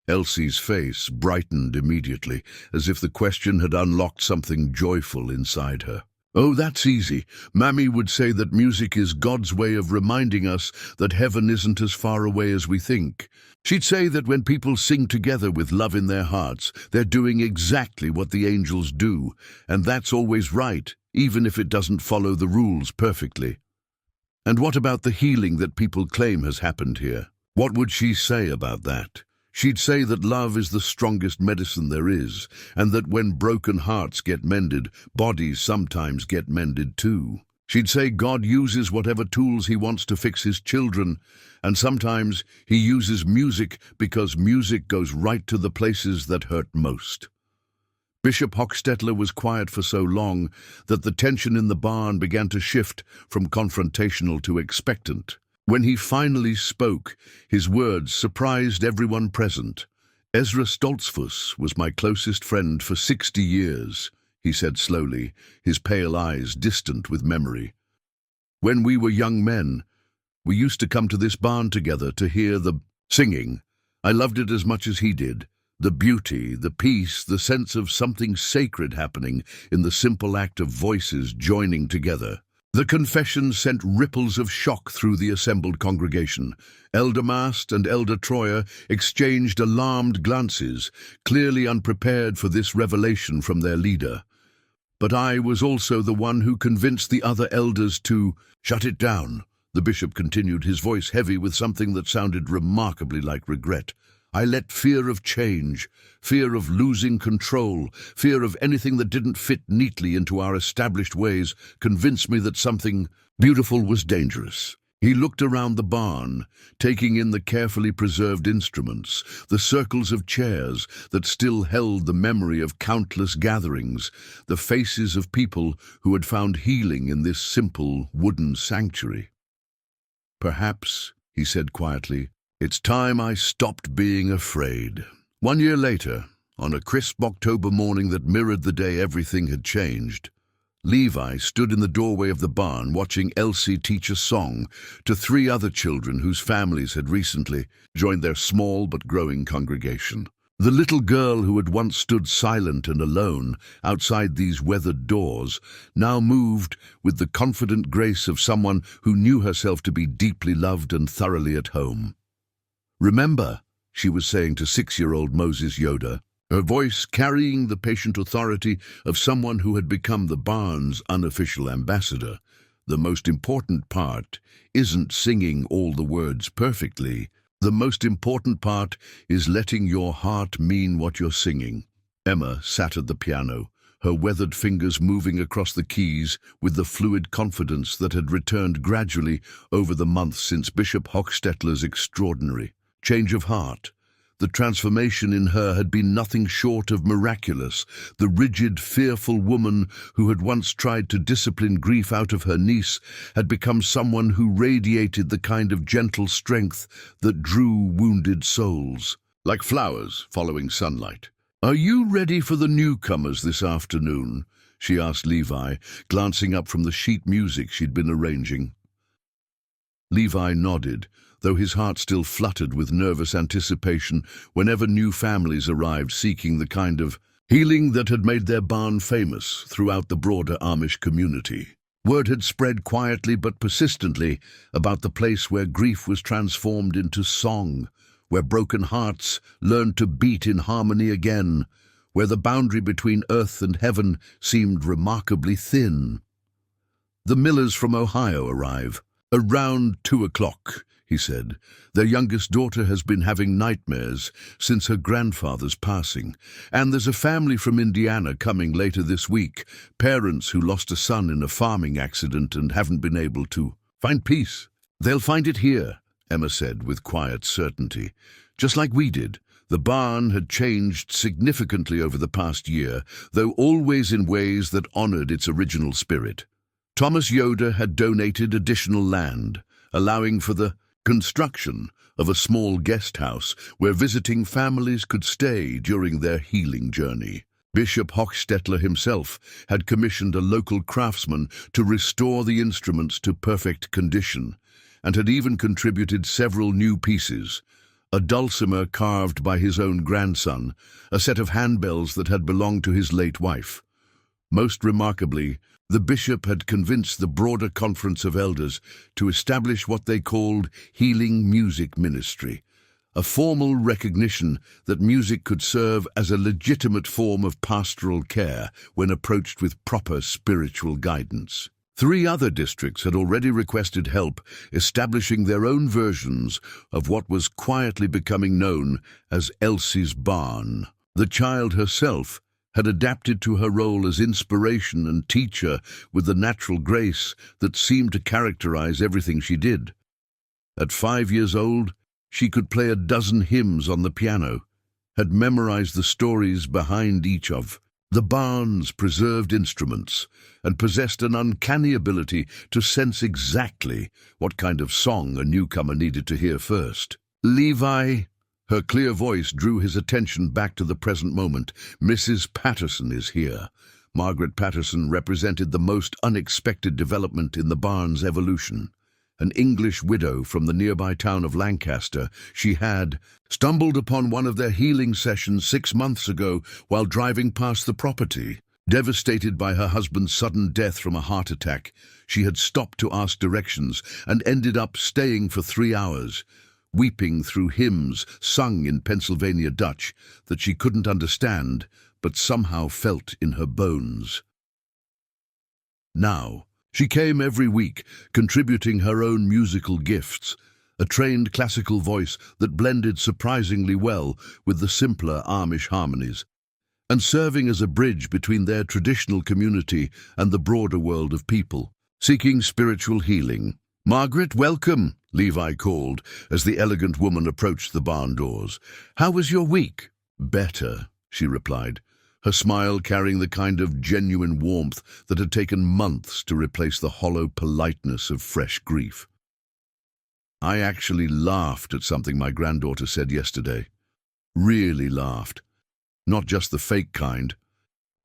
[SPEAKER 1] Elsie's face brightened immediately, as if the question had unlocked something joyful inside her. "Oh, that's easy. Mammy would say that music is God's way of reminding us that heaven isn't as far away as we think. She'd say that when people sing together with love in their hearts, they're doing exactly what the angels do, and that's always right, even if it doesn't follow the rules perfectly." "And what about the healing that people claim has happened here? What would she say about that?" "She'd say that love is the strongest medicine there is, and that when broken hearts get mended, bodies sometimes get mended too. She'd say God uses whatever tools He wants to fix His children, and sometimes He uses music because music goes right to the places that hurt most." Bishop Hochstetler was quiet for so long that the tension in the barn began to shift from confrontational to expectant. When he finally spoke, his words surprised everyone present. "Ezra Stoltzfus was my closest friend for 60 years, he said slowly, his pale eyes distant with memory. "When we were young men, we used to come to this barn together to hear the singing. I loved it as much as he did. The beauty, the peace, the sense of something sacred happening in the simple act of voices joining together." The confession sent ripples of shock through the assembled congregation. Elder Mast and Elder Troyer exchanged alarmed glances, clearly unprepared for this revelation from their leader. But I was also the one who convinced the other elders to shut it down. The bishop continued, his voice heavy with something that sounded remarkably like regret. I let fear of change, fear of losing control, fear of anything that didn't fit neatly into our established ways, convince me that something beautiful was dangerous. He looked around the barn, taking in the carefully preserved instruments, the circles of chairs that still held the memory of countless gatherings, the faces of people who had found healing in this simple wooden sanctuary. "Perhaps," he said quietly, "it's time I stopped being afraid." 1 year later, on a crisp October morning that mirrored the day everything had changed, Levi stood in the doorway of the barn watching Elsie teach a song to 3 other children whose families had recently joined their small but growing congregation. The little girl who had once stood silent and alone outside these weathered doors now moved with the confident grace of someone who knew herself to be deeply loved and thoroughly at home. "Remember," she was saying to 6-year-old Moses Yoda, her voice carrying the patient authority of someone who had become the barn's unofficial ambassador, "the most important part isn't singing all the words perfectly. The most important part is letting your heart mean what you're singing." Emma sat at the piano, her weathered fingers moving across the keys with the fluid confidence that had returned gradually over the months since Bishop Hochstetler's extraordinary change of heart. The transformation in her had been nothing short of miraculous. The rigid, fearful woman who had once tried to discipline grief out of her niece had become someone who radiated the kind of gentle strength that drew wounded souls, like flowers following sunlight. "Are you ready for the newcomers this afternoon?" she asked Levi, glancing up from the sheet music she'd been arranging. Levi nodded, though his heart still fluttered with nervous anticipation whenever new families arrived seeking the kind of healing that had made their barn famous throughout the broader Amish community. Word had spread quietly but persistently about the place where grief was transformed into song, where broken hearts learned to beat in harmony again, where the boundary between earth and heaven seemed remarkably thin. "The Millers from Ohio arrive around 2 o'clock, he said. "Their youngest daughter has been having nightmares since her grandfather's passing, and there's a family from Indiana coming later this week, parents who lost a son in a farming accident and haven't been able to find peace." "They'll find it here," Emma said with quiet certainty. "Just like we did." The barn had changed significantly over the past year, though always in ways that honored its original spirit. Thomas Yoder had donated additional land, allowing for the construction of a small guest house where visiting families could stay during their healing journey. Bishop Hochstetler himself had commissioned a local craftsman to restore the instruments to perfect condition, and had even contributed several new pieces: a dulcimer carved by his own grandson, a set of handbells that had belonged to his late wife. Most remarkably, the bishop had convinced the broader conference of elders to establish what they called healing music ministry, a formal recognition that music could serve as a legitimate form of pastoral care when approached with proper spiritual guidance. 3 other districts had already requested help establishing their own versions of what was quietly becoming known as Elsie's Barn. The child herself had adapted to her role as inspiration and teacher with the natural grace that seemed to characterize everything she did. At 5 years old, she could play a dozen hymns on the piano, had memorized the stories behind each of the barn's preserved instruments, and possessed an uncanny ability to sense exactly what kind of song a newcomer needed to hear first. "Levi," her clear voice drew his attention back to the present moment. "Mrs. Patterson is here." Margaret Patterson represented the most unexpected development in the barn's evolution. An English widow from the nearby town of Lancaster, she had stumbled upon one of their healing sessions 6 months ago while driving past the property. Devastated by her husband's sudden death from a heart attack, she had stopped to ask directions and ended up staying for 3 hours, weeping through hymns sung in Pennsylvania Dutch that she couldn't understand but somehow felt in her bones. Now, she came every week, contributing her own musical gifts, a trained classical voice that blended surprisingly well with the simpler Amish harmonies, and serving as a bridge between their traditional community and the broader world of people seeking spiritual healing. "Margaret, welcome," Levi called as the elegant woman approached the barn doors. "How was your week?" "Better," she replied, her smile carrying the kind of genuine warmth that had taken months to replace the hollow politeness of fresh grief. "I actually laughed at something my granddaughter said yesterday. Really laughed. Not just the fake kind.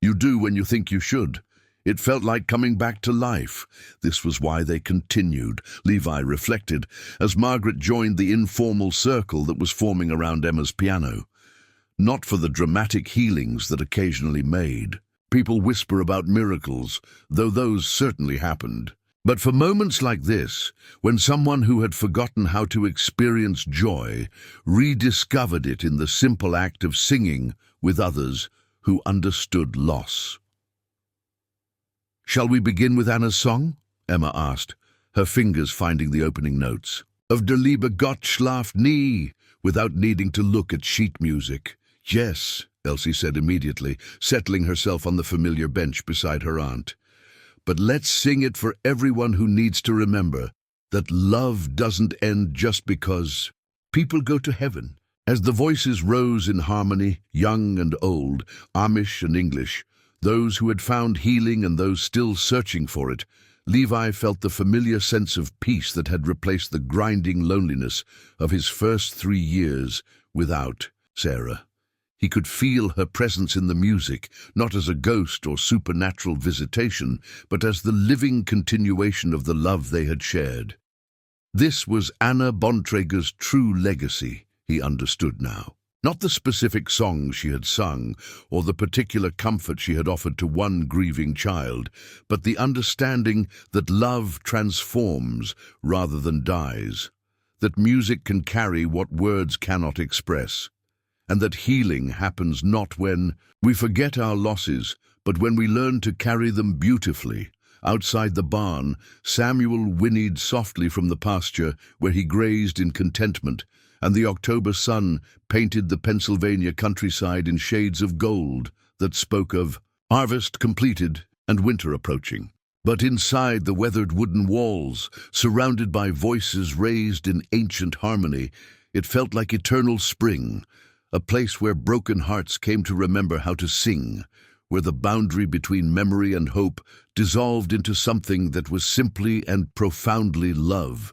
[SPEAKER 1] You do when you think you should. It felt like coming back to life. This was why they continued, Levi reflected, as Margaret joined the informal circle that was forming around Emma's piano. Not for the dramatic healings that occasionally made. People whisper about miracles, though those certainly happened. But for moments like this, when someone who had forgotten how to experience joy rediscovered it in the simple act of singing with others who understood loss. "Shall we begin with Anna's song?" Emma asked, her fingers finding the opening notes. "Of der Liebe Gott schlaft nie," without needing to look at sheet music. "Yes," Elsie said immediately, settling herself on the familiar bench beside her aunt. "But let's sing it for everyone who needs to remember that love doesn't end just because people go to heaven." As the voices rose in harmony, young and old, Amish and English, those who had found healing and those still searching for it, Levi felt the familiar sense of peace that had replaced the grinding loneliness of his first 3 years without Sarah. He could feel her presence in the music, not as a ghost or supernatural visitation, but as the living continuation of the love they had shared. This was Anna Bontrager's true legacy, he understood now. Not the specific songs she had sung, or the particular comfort she had offered to one grieving child, but the understanding that love transforms rather than dies, that music can carry what words cannot express, and that healing happens not when we forget our losses, but when we learn to carry them beautifully. Outside the barn, Samuel whinnied softly from the pasture where he grazed in contentment, and the October sun painted the Pennsylvania countryside in shades of gold that spoke of harvest completed and winter approaching. But inside the weathered wooden walls, surrounded by voices raised in ancient harmony, it felt like eternal spring, a place where broken hearts came to remember how to sing, where the boundary between memory and hope dissolved into something that was simply and profoundly love.